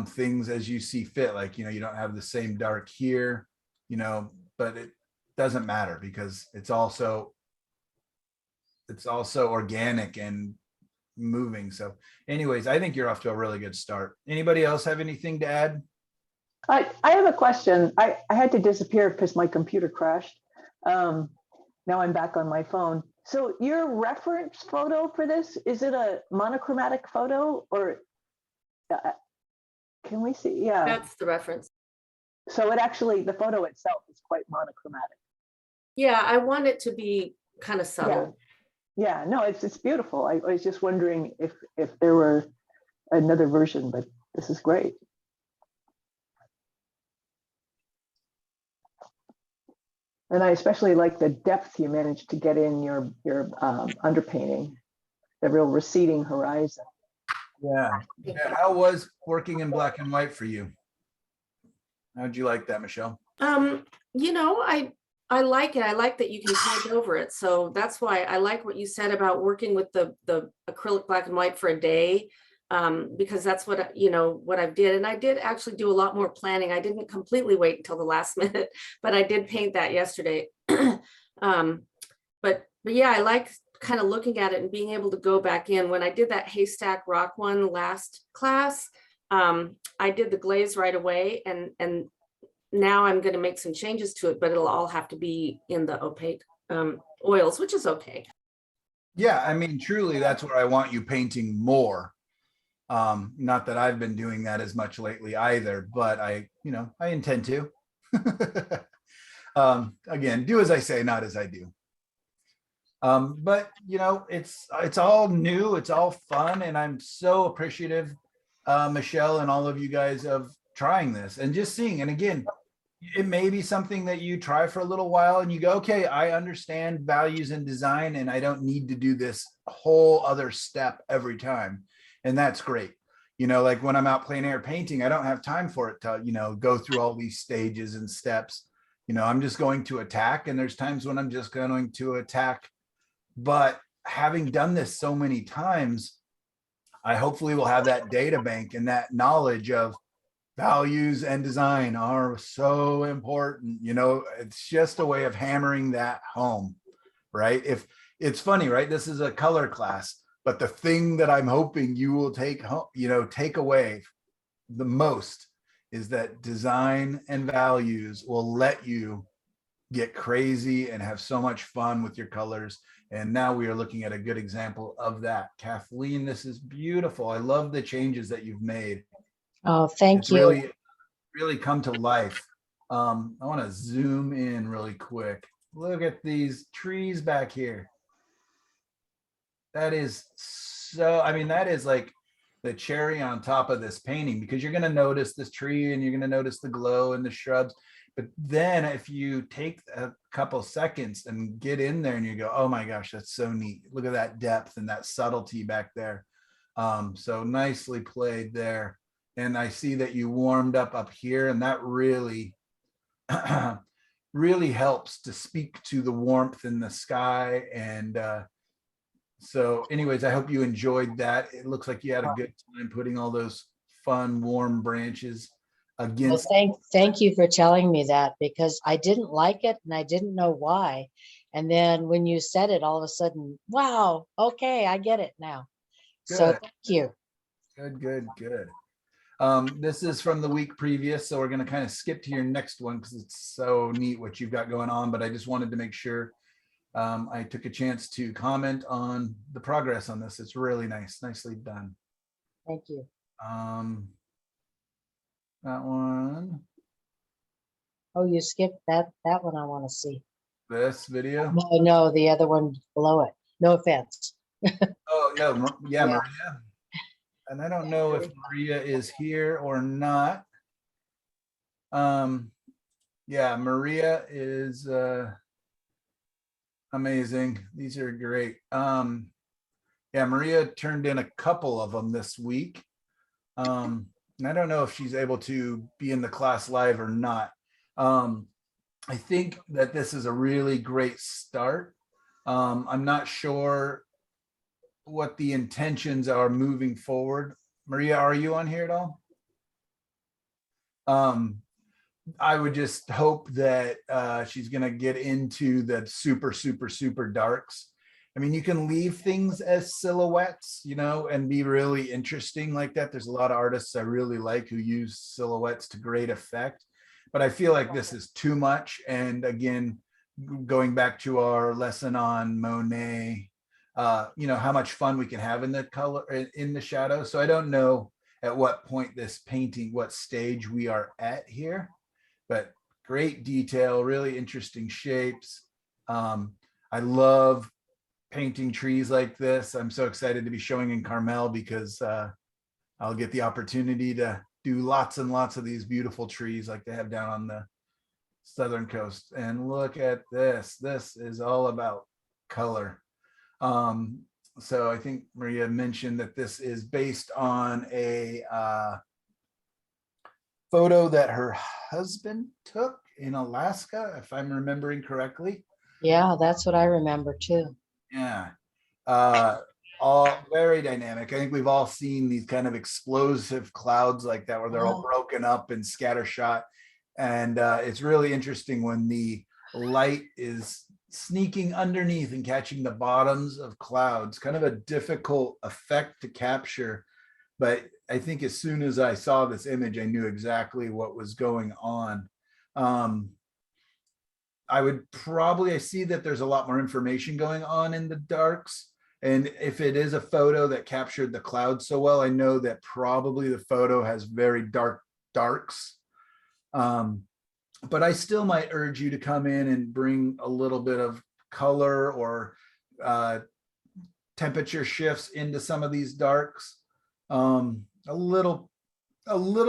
things as you see fit. Like, you don't have the same dark here, but it doesn't matter, because it's also organic and moving. So anyways, I think you're off to a really good start. Anybody else have anything to add? I have a question. I had to disappear because my computer crashed. Now I'm back on my phone. So your reference photo for this, is it a monochromatic photo or can we see? Yeah. That's the reference. So it actually, the photo itself is quite monochromatic. Yeah, I want it to be kind of subtle. Yeah, no, it's beautiful. I was just wondering if there were another version, but this is great. And I especially like the depth you managed to get in your underpainting, the real receding horizon. Yeah. How was working in black and white for you? How'd you like that, Michelle? You know, I like it. I like that you can paint over it. So that's why I like what you said about working with the acrylic black and white for a day, because that's what, you know, what I did. And I did actually do a lot more planning. I didn't completely wait until the last minute, but I did paint that yesterday. But yeah, I like kind of looking at it and being able to go back in. When I did that haystack rock one last class, I did the glaze right away, and now I'm going to make some changes to it, but it'll all have to be in the opaque oils, which is okay. Yeah, I mean, truly, that's where I want you painting more. Not that I've been doing that as much lately either, but I intend to. Again, do as I say, not as I do. But it's all new, it's all fun, and I'm so appreciative, Michelle, and all of you guys of trying this and just seeing. And again, it may be something that you try for a little while and you go, okay, I understand values in design and I don't need to do this whole other step every time. And that's great. Like when I'm out plein air painting, I don't have time for it to, go through all these stages and steps. I'm just going to attack, and there's times when I'm just going to attack. But having done this so many times, I hopefully will have that data bank and that knowledge of values and design are so important. It's just a way of hammering that home, right? If it's funny, right? This is a color class, but the thing that I'm hoping you will take home, take away the most is that design and values will let you get crazy and have so much fun with your colors. And now we are looking at a good example of that. Kathleen, this is beautiful. I love the changes that you've made. Oh, thank It's you. really come to life. I want to zoom in really quick. Look at these trees back here. That is so, that is like the cherry on top of this painting, because you're going to notice this tree and you're going to notice the glow and the shrubs. But then if you take a couple seconds and get in there and you go, oh my gosh, that's so neat. Look at that depth and that subtlety back there. So nicely played there. And I see that you warmed up here, and that really, really helps to speak to the warmth in the sky. And so anyways, I hope you enjoyed that. It looks like you had a good time putting all those fun, warm branches Well, against. thank you for telling me that, because I didn't like it and I didn't know why. And then when you said it, all of a sudden, wow, okay, I get it now. So Good. thank you. Good. This is from the week previous, so we're going to kind of skip to your next one because it's so neat what you've got going on. But I just wanted to make sure I took a chance to comment on the progress on this. It's really nice, nicely done. Thank you. That one, Oh, you skipped that one. I want to see. this video. No, the other one below it. No offense. Oh no, yeah, Yeah. Maria. And I don't know if Maria is here or not. Yeah, Maria is amazing. These are great. Yeah, Maria turned in a couple of them this week. And I don't know if she's able to be in the class live or not. I think that this is a really great start. I'm not sure what the intentions are moving forward. Maria, are you on here at all? I would just hope that she's going to get into the super darks I mean, you can leave things as silhouettes, you know, and be really interesting like that. There's a lot of artists I really like who use silhouettes to great effect, but I feel like this is too much. And again, going back to our lesson on Monet, you know, how much fun we can have in the color, in the shadow. So I don't know at what point this painting, what stage we are at here, but great detail, really interesting shapes. I love painting trees like this. I'm so excited to be showing in Carmel because I'll get the opportunity to do lots and lots of these beautiful trees like they have down on the southern coast. And look at this. This is all about color. So I think Maria mentioned that this is based on a photo that her husband took in Alaska, if I'm remembering correctly. Yeah, that's what I remember too. Yeah. All very dynamic. I think we've all seen these kind of explosive clouds like that where they're all broken up and scattershot. And it's really interesting when the light is sneaking underneath and catching the bottoms of clouds. Kind of a difficult effect to capture. But I think as soon as I saw this image, I knew exactly what was going on. I see that there's a lot more information going on in the darks. And if it is a photo that captured the clouds so well, I know that probably the photo has very dark darks. But I still might urge you to come in and bring a little bit of color or temperature shifts into some of these darks. A little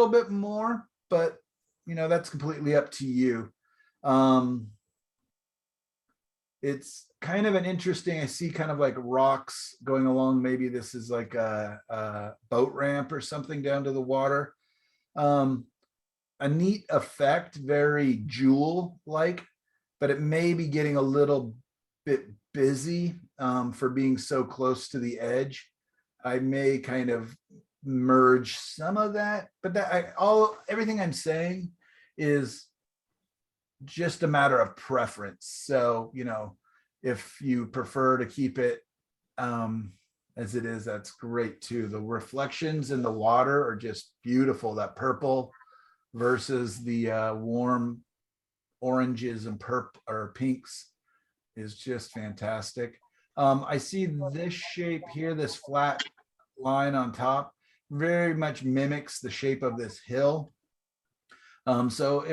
bit more, but you know, that's completely up to you. It's kind of an interesting, I see kind of like rocks going along. Maybe this is like a boat ramp or something down to the water. A neat effect, very jewel-like, but it may be getting a little bit busy for being so close to the edge. I may kind of merge some of that, but everything I'm saying is just a matter of preference. So, you know, if you prefer to keep it as it is, that's great too. The reflections in the water are just beautiful. That purple versus the warm oranges and purple or pinks is just fantastic. I see this shape here, this flat line on top, very much mimics the shape of this hill. So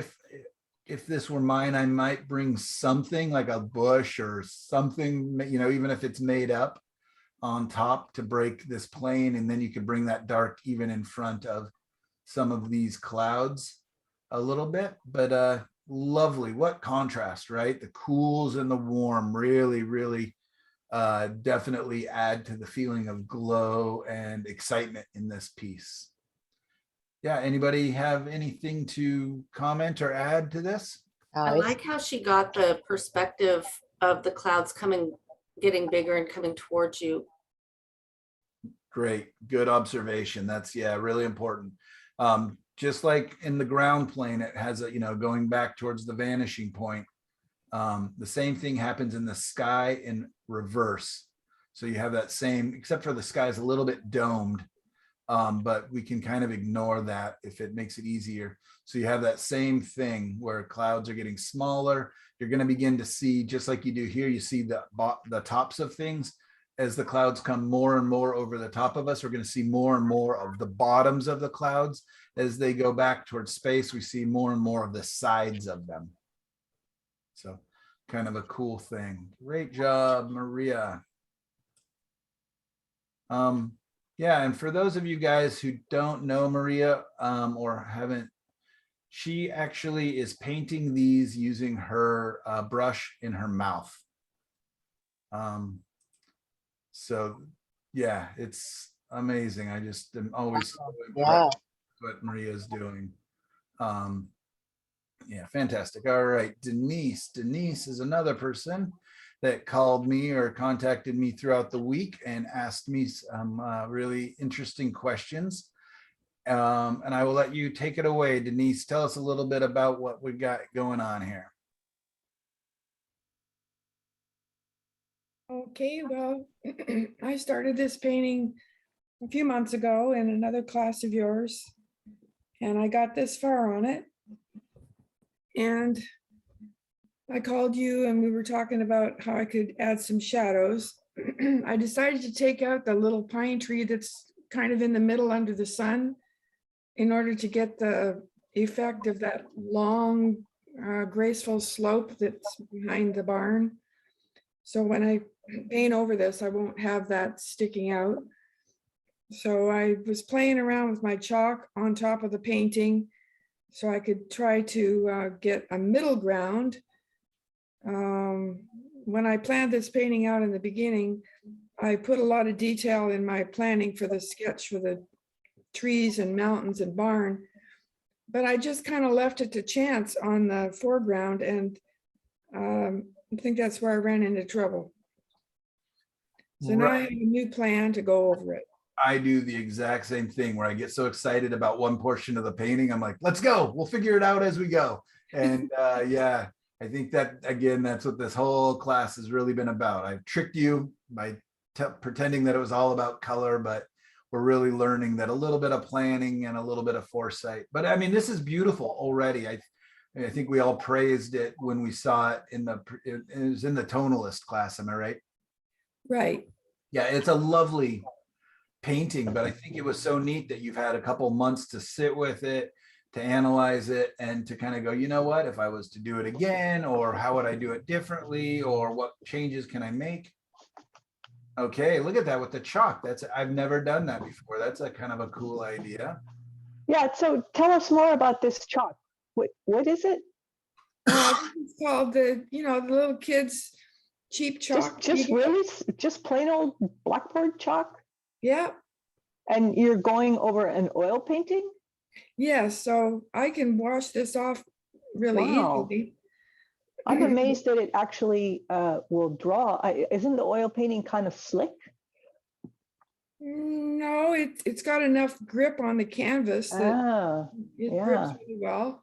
if this were mine, I might bring something like a bush or something, you know, even if it's made up on top to break this plane. And then you could bring that dark even in front of some of these clouds a little bit, but lovely. What contrast, right? The cools and the warm really definitely add to the feeling of glow and excitement in this piece. Yeah, anybody have anything to comment or add to this? I like how she got the perspective of the clouds getting bigger and coming towards you. Great, good observation. That's, yeah, really important. Just like in the ground plane, it has a, you know, going back towards the vanishing point. The same thing happens in the sky in reverse. So you have that same, except for the sky is a little bit domed. But we can kind of ignore that if it makes it easier. So you have that same thing where clouds are getting smaller. You're going to begin to see, just like you do here, you see the tops of things. As the clouds come more and more over the top of us, we're going to see more and more of the bottoms of the clouds. As they go back towards space, we see more and more of the sides of them. So kind of a cool thing. Great job, Maria. Yeah, and for those of you guys who don't know Maria or haven't, she actually is painting these using her brush in her mouth. So yeah, it's amazing. I just am always so impressed with what Maria's doing. Yeah, fantastic. All right, Denise. Denise is another person that called me or contacted me throughout the week and asked me some really interesting questions. And I will let you take it away, Denise. Tell us a little bit about what we got going on here. Okay, well, I started this painting a few months ago in another class of yours, and I got this far on it. And I called you and we were talking about how I could add some shadows. I decided to take out the little pine tree that's kind of in the middle under the sun in order to get the effect of that long, graceful slope that's behind the barn. So when I paint over this, I won't have that sticking out. So I was playing around with my chalk on top of the painting so I could try to get a middle ground. When I planned this painting out in the beginning, I put a lot of detail in my planning for the sketch for the trees and mountains and barn, but I just kind of left it to chance on the foreground, and I think that's where I ran into trouble. So now I have a new plan to go over it. I do the exact same thing where I get so excited about one portion of the painting. I'm like, let's go. We'll figure it out as we go. And yeah, I think that, again, that's what this whole class has really been about. I've tricked you by pretending that it was all about color, but we're really learning that a little bit of planning and a little bit of foresight. But I mean, this is beautiful already. I think we all praised it when we saw it it was in the tonalist class. Am I right? Right. Yeah, it's a lovely painting, but I think it was so neat that you've had a couple months to sit with it, to analyze it, and to kind of go, you know what, if I was to do it again, or how would I do it differently, or what changes can I make? Okay, look at that with the chalk. I've never done that before. That's a kind of a cool idea. Yeah, so tell us more about this chalk. What is it? It's called the little kids cheap chalk. Just plain old blackboard chalk? Yeah. And you're going over an oil painting? Yeah, so I can wash this off really easily. I'm amazed that it actually will draw. Isn't the oil painting kind of slick? No, it's got enough grip on the canvas that it grips really well.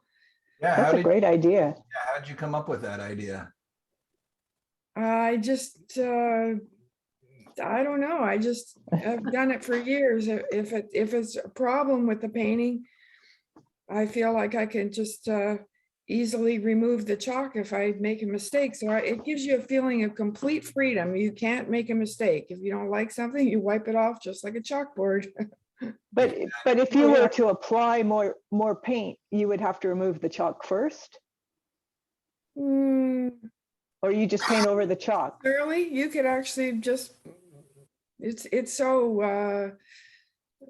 Yeah, that's a great idea. Yeah, how'd you come up with that idea? I just I don't know. I've done it for years. If it's a problem with the painting, I feel like I can just easily remove the chalk if I make a mistake. So it gives you a feeling of complete freedom. You can't make a mistake. If you don't like something, you wipe it off just like a chalkboard. But if you were to apply more paint, you would have to remove the chalk first? Or you just paint over the chalk? Early, you could actually just, it's so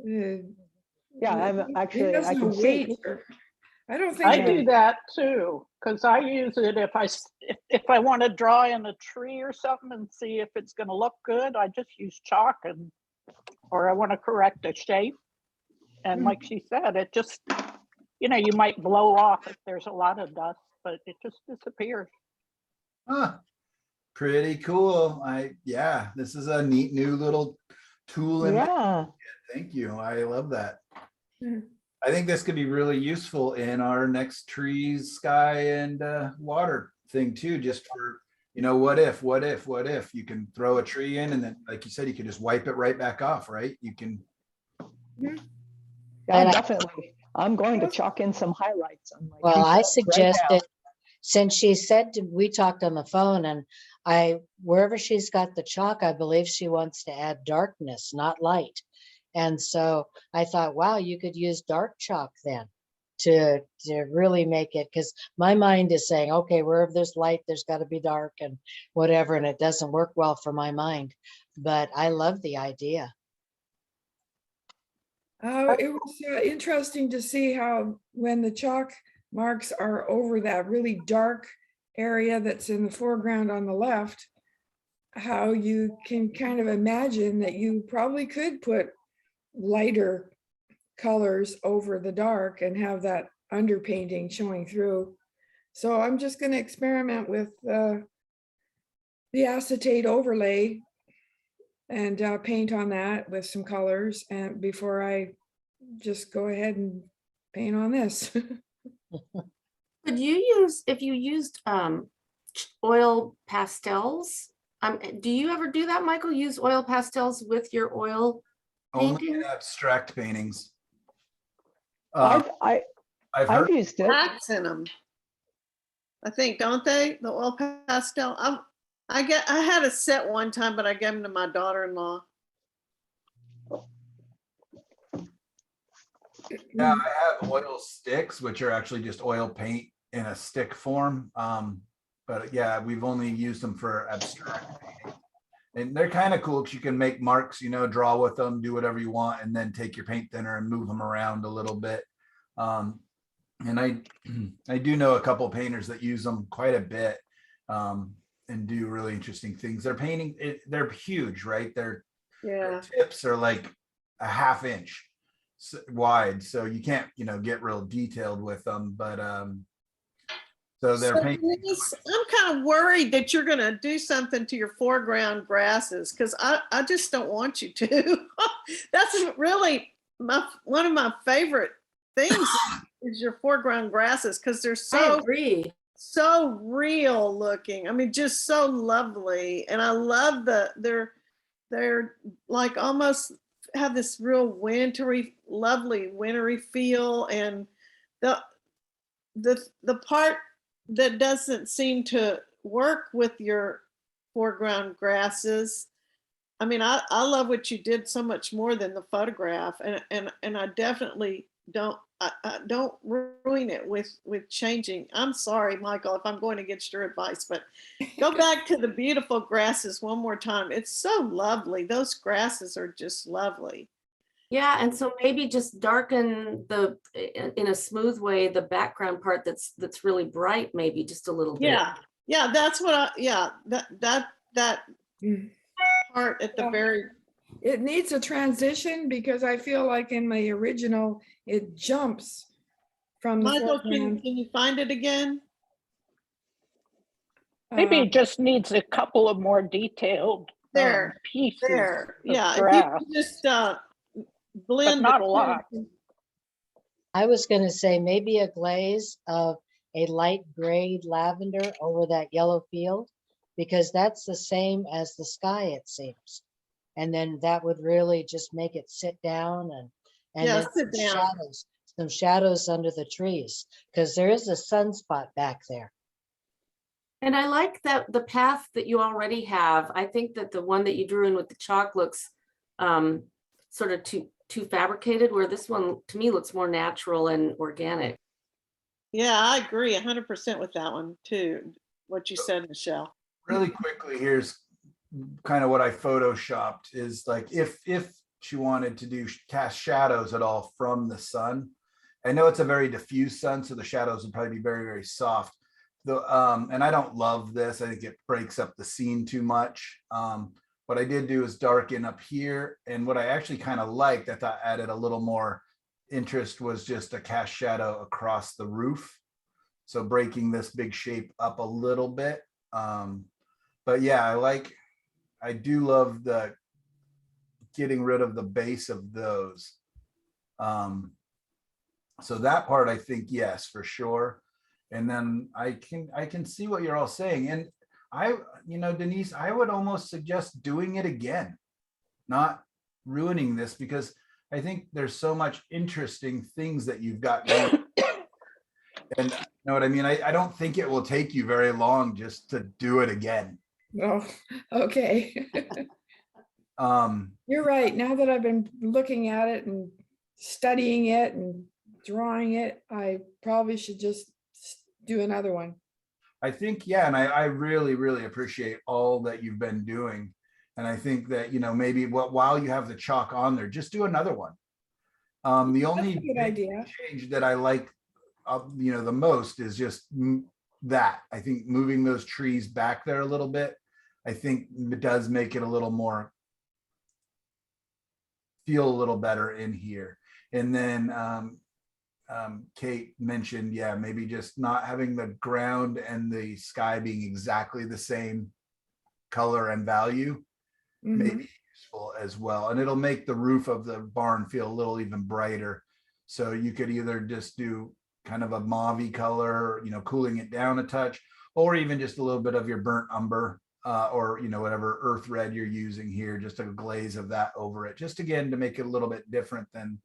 yeah, I'm actually, I can see. I don't think I do that too, because I use it if I want to draw in a tree or something and see if it's going to look good. I just use chalk, or I want to correct a shape. And like she said, it just, you might blow off if there's a lot of dust, but it just disappears. Huh. Pretty cool. Yeah, this is a neat new little tool. Thank you. I love that. I think this could be really useful in our next trees, sky, and water thing too, just for, what if you can throw a tree in, and then, like you said, you can just wipe it right back off, right? You can. Yeah, definitely. I'm going to chalk in some highlights on my Well, I suggested, since she said, we talked on the phone, and wherever she's got the chalk, I believe she wants to add darkness, not light. And so I thought, wow, you could use dark chalk then to really make it, because my mind is saying, okay, wherever there's light, there's got to be dark and whatever, and it doesn't work well for my mind. But I love the idea. It was interesting to see how when the chalk marks are over that really dark area that's in the foreground on the left, how you can kind of imagine that you probably could put lighter colors over the dark and have that underpainting showing through. So I'm just going to experiment with the acetate overlay and paint on that with some colors, and before I just go ahead and paint on this. Could you use, if you used oil pastels, Do you ever do that, Michael? Use oil pastels with your oil Only in painting? abstract paintings. I've I've heard used it. Wax in them. I think, don't they? The oil pastel. I had a set one time, but I gave them to my daughter-in-law. Yeah, I have oil sticks, which are actually just oil paint in a stick form. But yeah, we've only used them for abstract painting. And they're kind of cool because you can make marks, you know, draw with them, do whatever you want, and then take your paint thinner and move them around a little bit. And I do know a couple of painters that use them quite a bit and do really interesting things. They're painting it, they're huge, right? Their tips are like a half inch wide, so you can't, you know, get real detailed with them. But so they're So, painting. Denise, I'm kind of worried that you're going to do something to your foreground grasses because I just don't want you to. That's really one of my favorite things is your foreground grasses because they're I agree. so real looking. I mean, just so lovely. And I love they're like almost have this real wintry, lovely wintry feel. And the part that doesn't seem to work with your foreground grasses. I mean, I love what you did so much more than the photograph, and I definitely don't don't ruin it with changing. I'm sorry, Michael, if I'm going against your advice, but go back to the beautiful grasses one more time. It's so lovely. Those grasses are just lovely. Yeah, and so maybe just darken in a smooth way, the background part that's really bright, maybe just a little bit. Yeah, that's what that Mm. part at the Yeah. very. It needs a transition because I feel like in the original, it jumps from the Michael, foreground. can you find it again? Maybe Uh, it just needs a couple of more detailed pieces There, of yeah. If grass, you just but blend not the a lot. two. I was gonna say maybe a glaze of a light grayed lavender over that yellow field, because that's the same as the sky, it seems. And then that would really just make it sit down and Yeah, then sit down. some shadows under the trees, because there is a sunspot back there. And I like that the path that you already have. I think that the one that you drew in with the chalk looks sort of too fabricated, where this one to me looks more natural and organic. Yeah, I agree 100% with that one too. What you said, Michelle. Really quickly, here's kind of what I photoshopped is like if she wanted to cast shadows at all from the sun. I know it's a very diffuse sun, so the shadows would probably be very, very soft. And I don't love this. I think it breaks up the scene too much. What I did do is darken up here. And what I actually kind of liked, I thought added a little more interest, was just a cast shadow across the roof. So breaking this big shape up a little bit. But yeah, I do love the getting rid of the base of those. So that part, I think, yes, for sure. And then I can see what you're all saying. And Denise, I would almost suggest doing it again, not ruining this, because I think there's so much interesting things that you've got going. And you know what I mean? I don't think it will take you very long just to do it again. Oh, okay. You're right. Now that I've been looking at it and studying it and drawing it, I probably should just do another one. I think, yeah, and I really, really appreciate all that you've been doing. And I think that, maybe while you have the chalk on there, just do another one. The only Good idea. change that I like, the most is just that. I think moving those trees back there a little bit, I think it does make it a little more, feel a little better in here. And then Kate mentioned, yeah, maybe just not having the ground and the sky being exactly the same color and value may be useful as well. And it'll make the roof of the barn feel a little even brighter. So you could either just do kind of a mauve color, cooling it down a touch, or even just a little bit of your burnt umber or, you know, whatever earth red you're using here, just a glaze of that over it, just again, to make it a little bit different than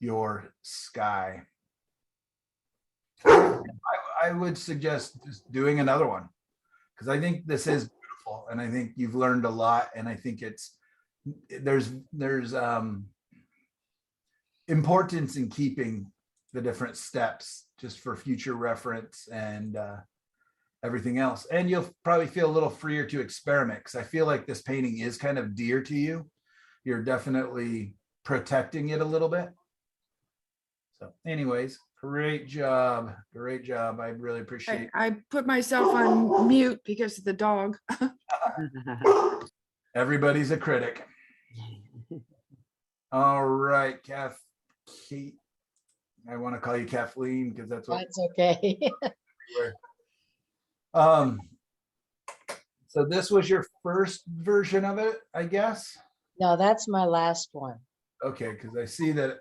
your sky. I would suggest just doing another one, because I think this is beautiful, and I think you've learned a lot, and I think there's importance in keeping the different steps just for future reference and everything else. And you'll probably feel a little freer to experiment, because I feel like this painting is kind of dear to you. You're definitely protecting it a little bit. So anyways, great job. Great job. I really appreciate it. I put myself on mute because of the dog. Everybody's a critic. All right, Kate. I want to call you Kathleen because that's what. That's okay. So this was your first version of it, I guess? No, that's my last one. Okay, because I see that.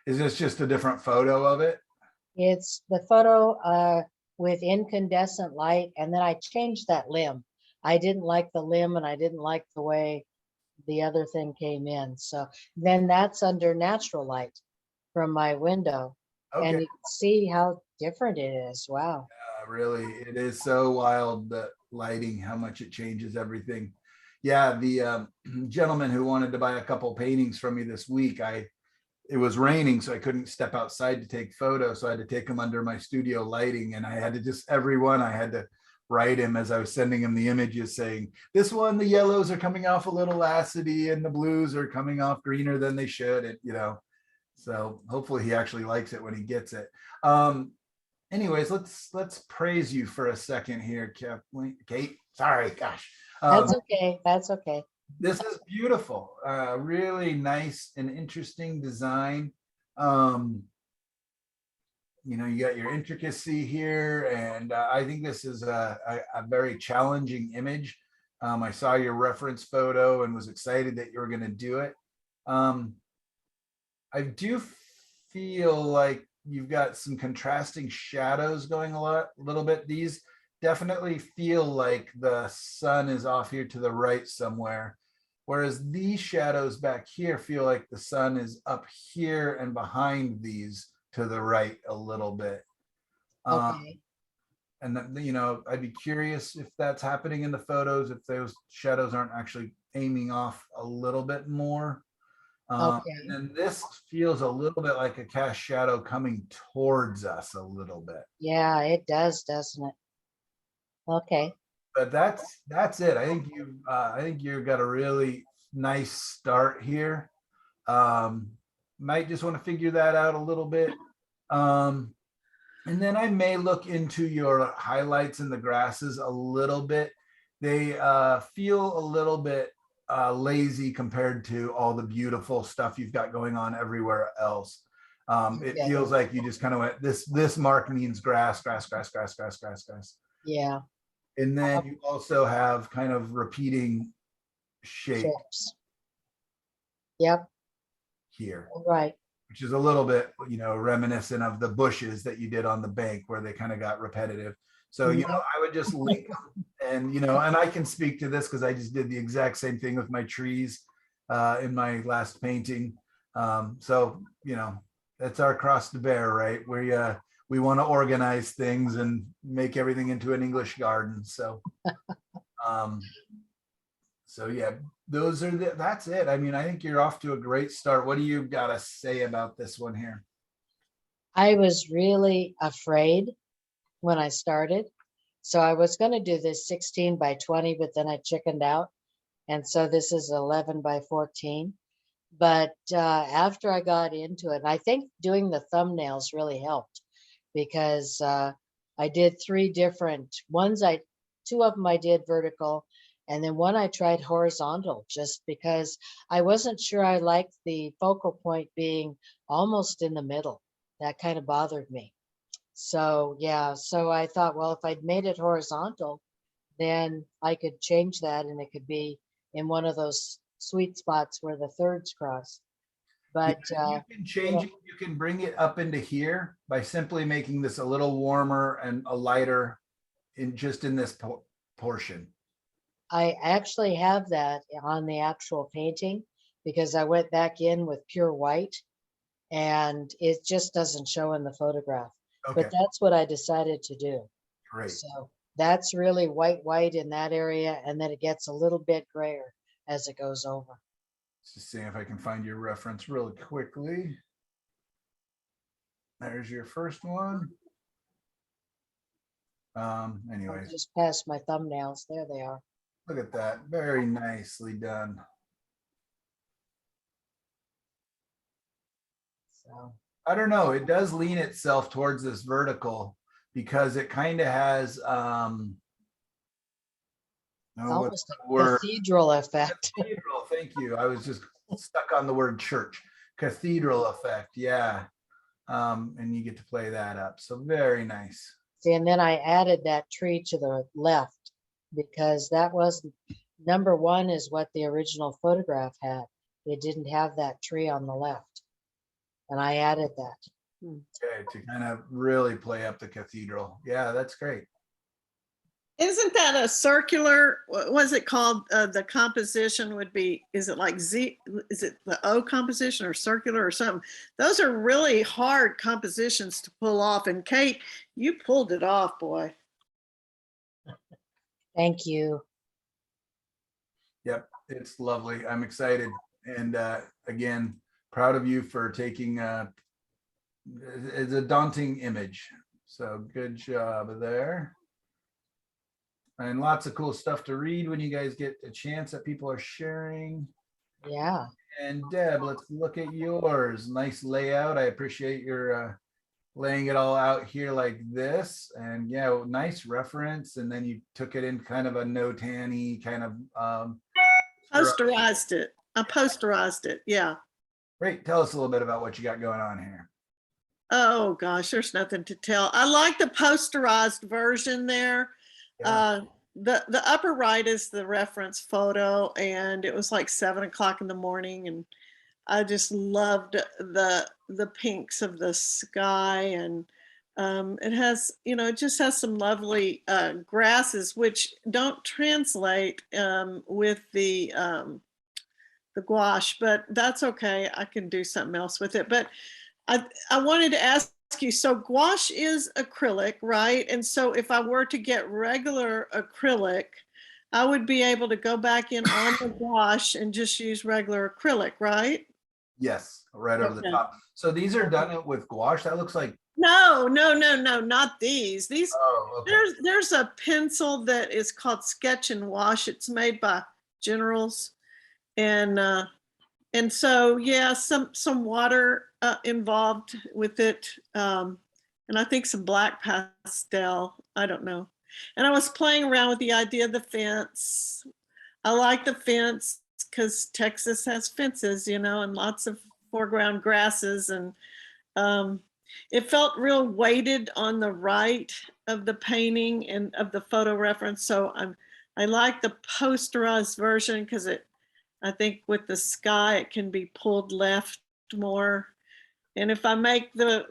Is this just a different photo of it? It's the photo with incandescent light, and then I changed that limb. I didn't like the limb, and I didn't like the way the other thing came in. So then that's under natural light from my window. Okay. And you can see how different it is. Wow. Really, it is so wild, the lighting, how much it changes everything. Yeah, the gentleman who wanted to buy a couple paintings from me this week, it was raining, so I couldn't step outside to take photos. So I had to take them under my studio lighting, and I had to just, everyone, I had to write him as I was sending him the images saying, this one, the yellows are coming off a little acidy and the blues are coming off greener than they should, you know. So hopefully he actually likes it when he gets it. Anyways, let's praise you for a second here, Kate. Sorry, gosh. That's okay. That's okay. This is beautiful. Really nice and interesting design. You know, you got your intricacy here, and I think this is a very challenging image. I saw your reference photo and was excited that you were going to do it. I do feel like you've got some contrasting shadows going a little bit. These definitely feel like the sun is off here to the right somewhere, whereas these shadows back here feel like the sun is up here and behind these to the right a little bit. Okay. And you know, I'd be curious if that's happening in the photos, if those shadows aren't actually aiming off a little bit more. Okay. And this feels a little bit like a cast shadow coming towards us a little bit. Yeah, it does, doesn't it? Okay. But that's it. I think you've got a really nice start here. Might just want to figure that out a little bit. And then I may look into your highlights in the grasses a little bit. They feel a little bit lazy compared to all the beautiful stuff you've got going on everywhere else. It Yeah. feels like you just kind of went, this mark means grass. Yeah. And then you also have kind of repeating shape Shapes. Yep. here, Right. which is a little bit, you know, reminiscent of the bushes that you did on the bank where they kind of got repetitive. So, you know, I would just link them, and, you know, and I can speak to this because I just did the exact same thing with my trees in my last painting. So, you know, that's our cross to bear, right? We want to organize things and make everything into an English garden. So, so yeah, that's it. I mean, I think you're off to a great start. What do you got to say about this one here? I was really afraid when I started. So I was going to do this 16 by 20, but then I chickened out. And so this is 11 by 14. But after I got into it, I think doing the thumbnails really helped, because I did 3 different ones. 2 of them I did vertical, and then one I tried horizontal, just because I wasn't sure I liked the focal point being almost in the middle. That kind of bothered me. So yeah, so I thought, well, if I'd made it horizontal, then I could change that and it could be in one of those sweet spots where the thirds cross. But you can change it. You can bring it up into here by simply making this a little warmer and a lighter in this portion. I actually have that on the actual painting because I went back in with pure white and it just doesn't show in the photograph. Okay, But that's what I decided to do. great. So that's really white in that area, and then it gets a little bit grayer as it goes over. Let's just see if I can find your reference really quickly. There's your first one. Anyways, Just past my thumbnails. There they are. look at that. Very nicely done. So I don't know. It does lean itself towards this vertical because it kind of has it's what's almost the a word? cathedral effect. Cathedral. Thank you. I was just stuck on the word church. Cathedral effect. Yeah. And you get to play that up. So very nice. See, and then I added that tree to the left because that was number one is what the original photograph had. It didn't have that tree on the left. And I added that. Okay, to kind of really play up the cathedral. Yeah, that's great. Isn't that a circular, what was it called? The composition would be, is it like Z, is it the O composition or circular or something? Those are really hard compositions to pull off. And Kate, you pulled it off, boy. Thank you. Yep, it's lovely. I'm excited. And again, proud of you for taking it's a daunting image. So good job there. And lots of cool stuff to read when you guys get a chance that people are sharing. Yeah. And Deb, let's look at yours. Nice layout. I appreciate your laying it all out here like this. And yeah, nice reference. And then you took it in kind of a no-tanny kind of Posterized it. I posterized it. Yeah. Great. Tell us a little bit about what you got going on here. Oh gosh, there's nothing to tell. I like the posterized version there. Yeah. The upper right is the reference photo, and it was like 7 o'clock in the morning, and I just loved the pinks of the sky, and it has, it just has some lovely grasses which don't translate with the gouache, but that's okay. I can do something else with it. But I wanted to ask you, so gouache is acrylic, right? And so if I were to get regular acrylic, I would be able to go back in on the gouache and just use regular acrylic, right? Yes, right over the Okay. top. So these are done with gouache. That looks like, No, not these. These oh, okay. there's a pencil that is called Sketch and Wash. It's made by Generals, and so yeah, some water involved with it, and I think some black pastel. I don't know. And I was playing around with the idea of the fence. I like the fence because Texas has fences, and lots of foreground grasses, and it felt real weighted on the right of the painting and of the photo reference. So I like the posterized version because I think with the sky, it can be pulled left more. And if I make the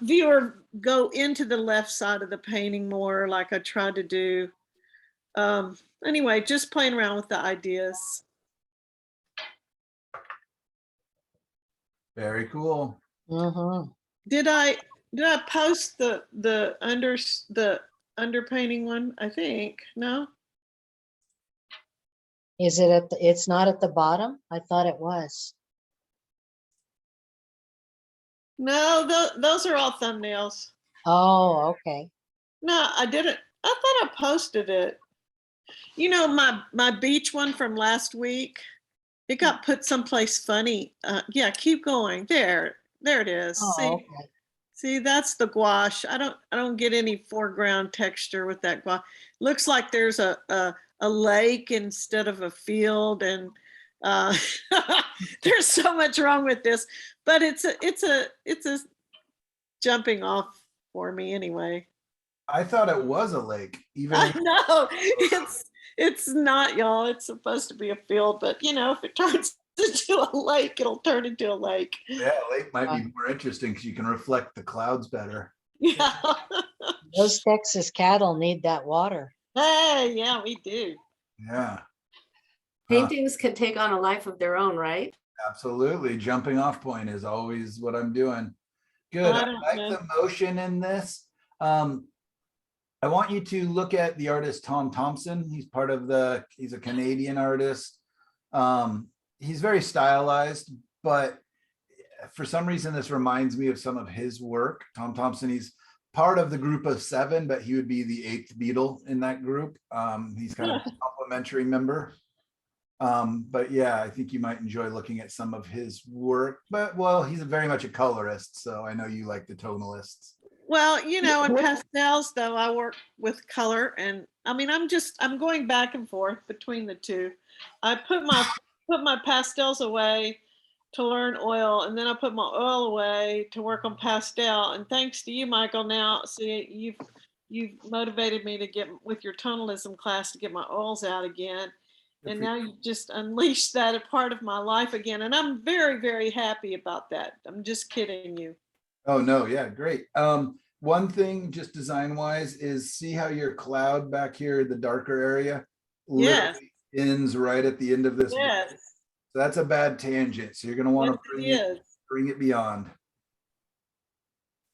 viewer go into the left side of the painting more, like I tried to do. Anyway, just playing around with the ideas. Very cool. Mm-hmm. Did I post the underpainting one? I think no. Is it it's not at the bottom? I thought it was. No, those are all thumbnails. Oh, okay. No, I didn't. I thought I posted it. My beach one from last week, it got put someplace funny. Yeah, keep going. There it is. Oh, okay. See, that's the gouache. I don't get any foreground texture with that gouache. Looks like there's a lake instead of a field, and there's so much wrong with this, but it's a jumping off for me anyway. I thought it was a lake, even. No, it's not, y'all. It's supposed to be a field, but if it turns into a lake, it'll turn into a lake. Yeah, lake might be more interesting because you can reflect the clouds better. Yeah. Those Texas cattle need that water. Hey, yeah, we do. Yeah. Huh, Paintings can take on a life of their own, right? absolutely. Jumping off point is always what I'm doing. Good. I I don't like know. the motion in this. I want you to look at the artist Tom Thompson. He's a Canadian artist. He's very stylized, but for some reason, this reminds me of some of his work. Tom Thompson, he's part of the group of 7, but he would be the 8th Beatle in that group. He's kind of a complimentary member. But yeah, I think you might enjoy looking at some of his work. But well, he's very much a colorist, so I know you like the tonalists. Well, you know, in What- pastels though, I work with color, and I mean, I'm going back and forth between the two. I put my pastels away to learn oil, and then I put my oil away to work on pastel. And thanks to you, Michael, now see you've motivated me to get with your tonalism class to get my oils out again. And now you just unleashed that a part of my life again, and I'm very, very happy about that. I'm just kidding you. Oh no, yeah, great. One thing just design wise is see how your cloud back here, the darker area, Yes. literally ends right at the end of this. Yes, So that's a bad tangent. So you're going to want yes, to it is. bring it beyond.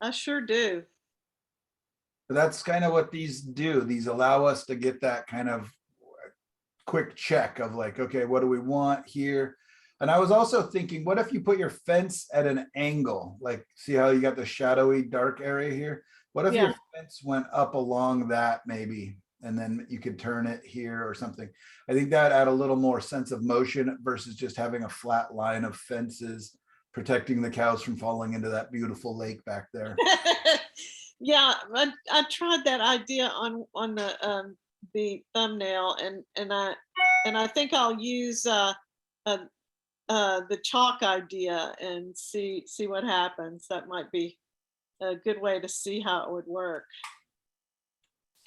I sure do. But that's kind of what these do. These allow us to get that kind of quick check of like, okay, what do we want here? And I was also thinking, what if you put your fence at an angle? Like, see how you got the shadowy dark area here? What if your fence went up along that maybe, and then you could turn it here or something? I think that add a little more sense of motion versus just having a flat line of fences protecting the cows from falling into that beautiful lake back there. Yeah, I tried that idea on the thumbnail, and I think I'll use the chalk idea and see what happens. That might be a good way to see how it would work.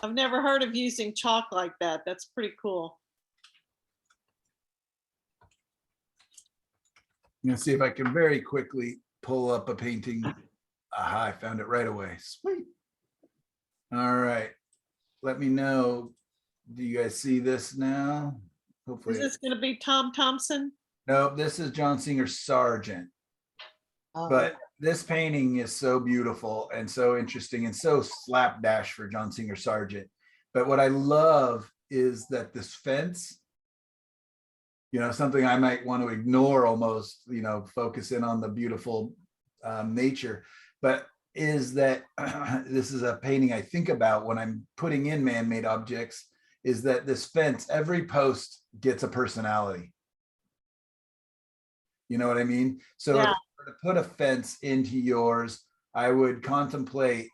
I've never heard of using chalk like that. That's pretty cool. I'm gonna see if I can very quickly pull up a painting. Aha, I found it right away. Sweet. All right. Let me know. Do you guys see this now? Hopefully. Is this going to be Tom Thompson? Nope, this is John Singer Sargent. But this painting is so beautiful and so interesting and so slapdash for John Singer Sargent. But what I love is that this fence, you know, something I might want to ignore almost, you know, focus in on the beautiful nature, but is that this is a painting I think about when I'm putting in man-made objects, is that this fence, every post gets a personality. You know what I mean? So if you were to put a fence into yours, I would contemplate,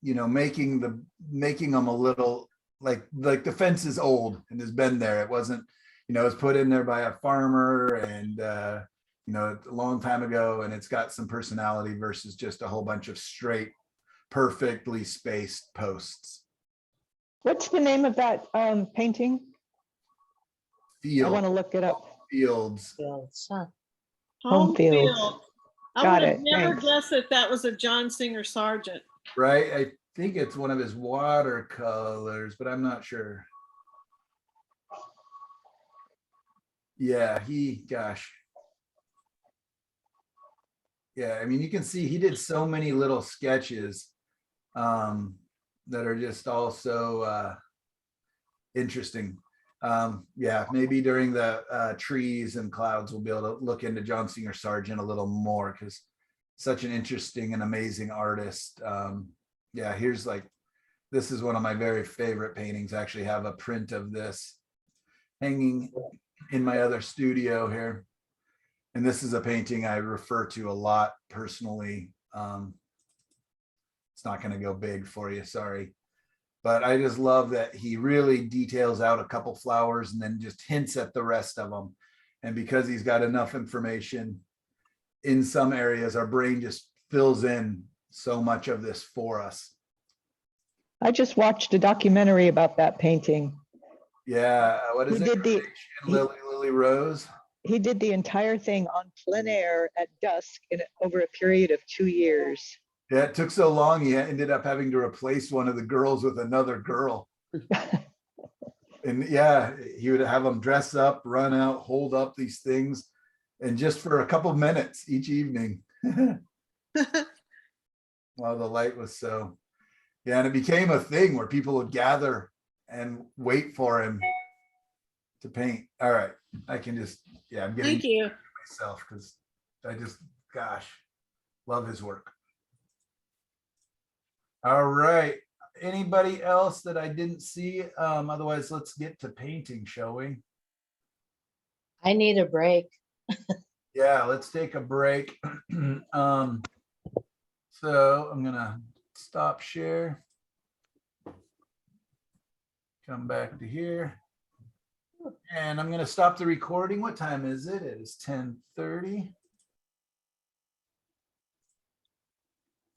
you know, making them a little like the fence is old and has been there. It wasn't, you know, it was put in there by a farmer and, you know, a long time ago, and it's got some personality versus just a whole bunch of straight, perfectly spaced posts. What's the name of that painting? I want to look it up. Fields. Fields, huh? Home Fields. I Got would have it, never thanks. guessed that was a John Singer Sargent. Right? I think it's one of his watercolors, but I'm not sure. Yeah, gosh. Yeah, I mean, you can see he did so many little sketches that are just all so interesting. Yeah, maybe during the trees and clouds, we'll be able to look into John Singer Sargent a little more because such an interesting and amazing artist. Yeah, here's like, this is one of my very favorite paintings. I actually have a print of this hanging in my other studio here. And this is a painting I refer to a lot personally. It's not going to go big for you, sorry. But I just love that he really details out a couple flowers and then just hints at the rest of them. And because he's got enough information in some areas, our brain just fills in so much of this for us. I just watched a documentary about that painting. Yeah, what is He it? did Lily Rose. He did the entire thing on plein air at dusk over a period of 2 years. Yeah, it took so long, he ended up having to replace one of the girls with another girl. And yeah, he would have them dress up, run out, hold up these things, and just for a couple minutes each evening while the light was so. Yeah, and it became a thing where people would gather and wait for him to paint. All right, I can just, yeah, I'm getting Thank you. myself because I just, gosh, love his work. All right, anybody else that I didn't see? Otherwise, let's get to painting, shall we? I need a break. Yeah, let's take a break. So I'm gonna stop share. Come back to here. And I'm gonna stop the recording. What time is it? It is 10:30.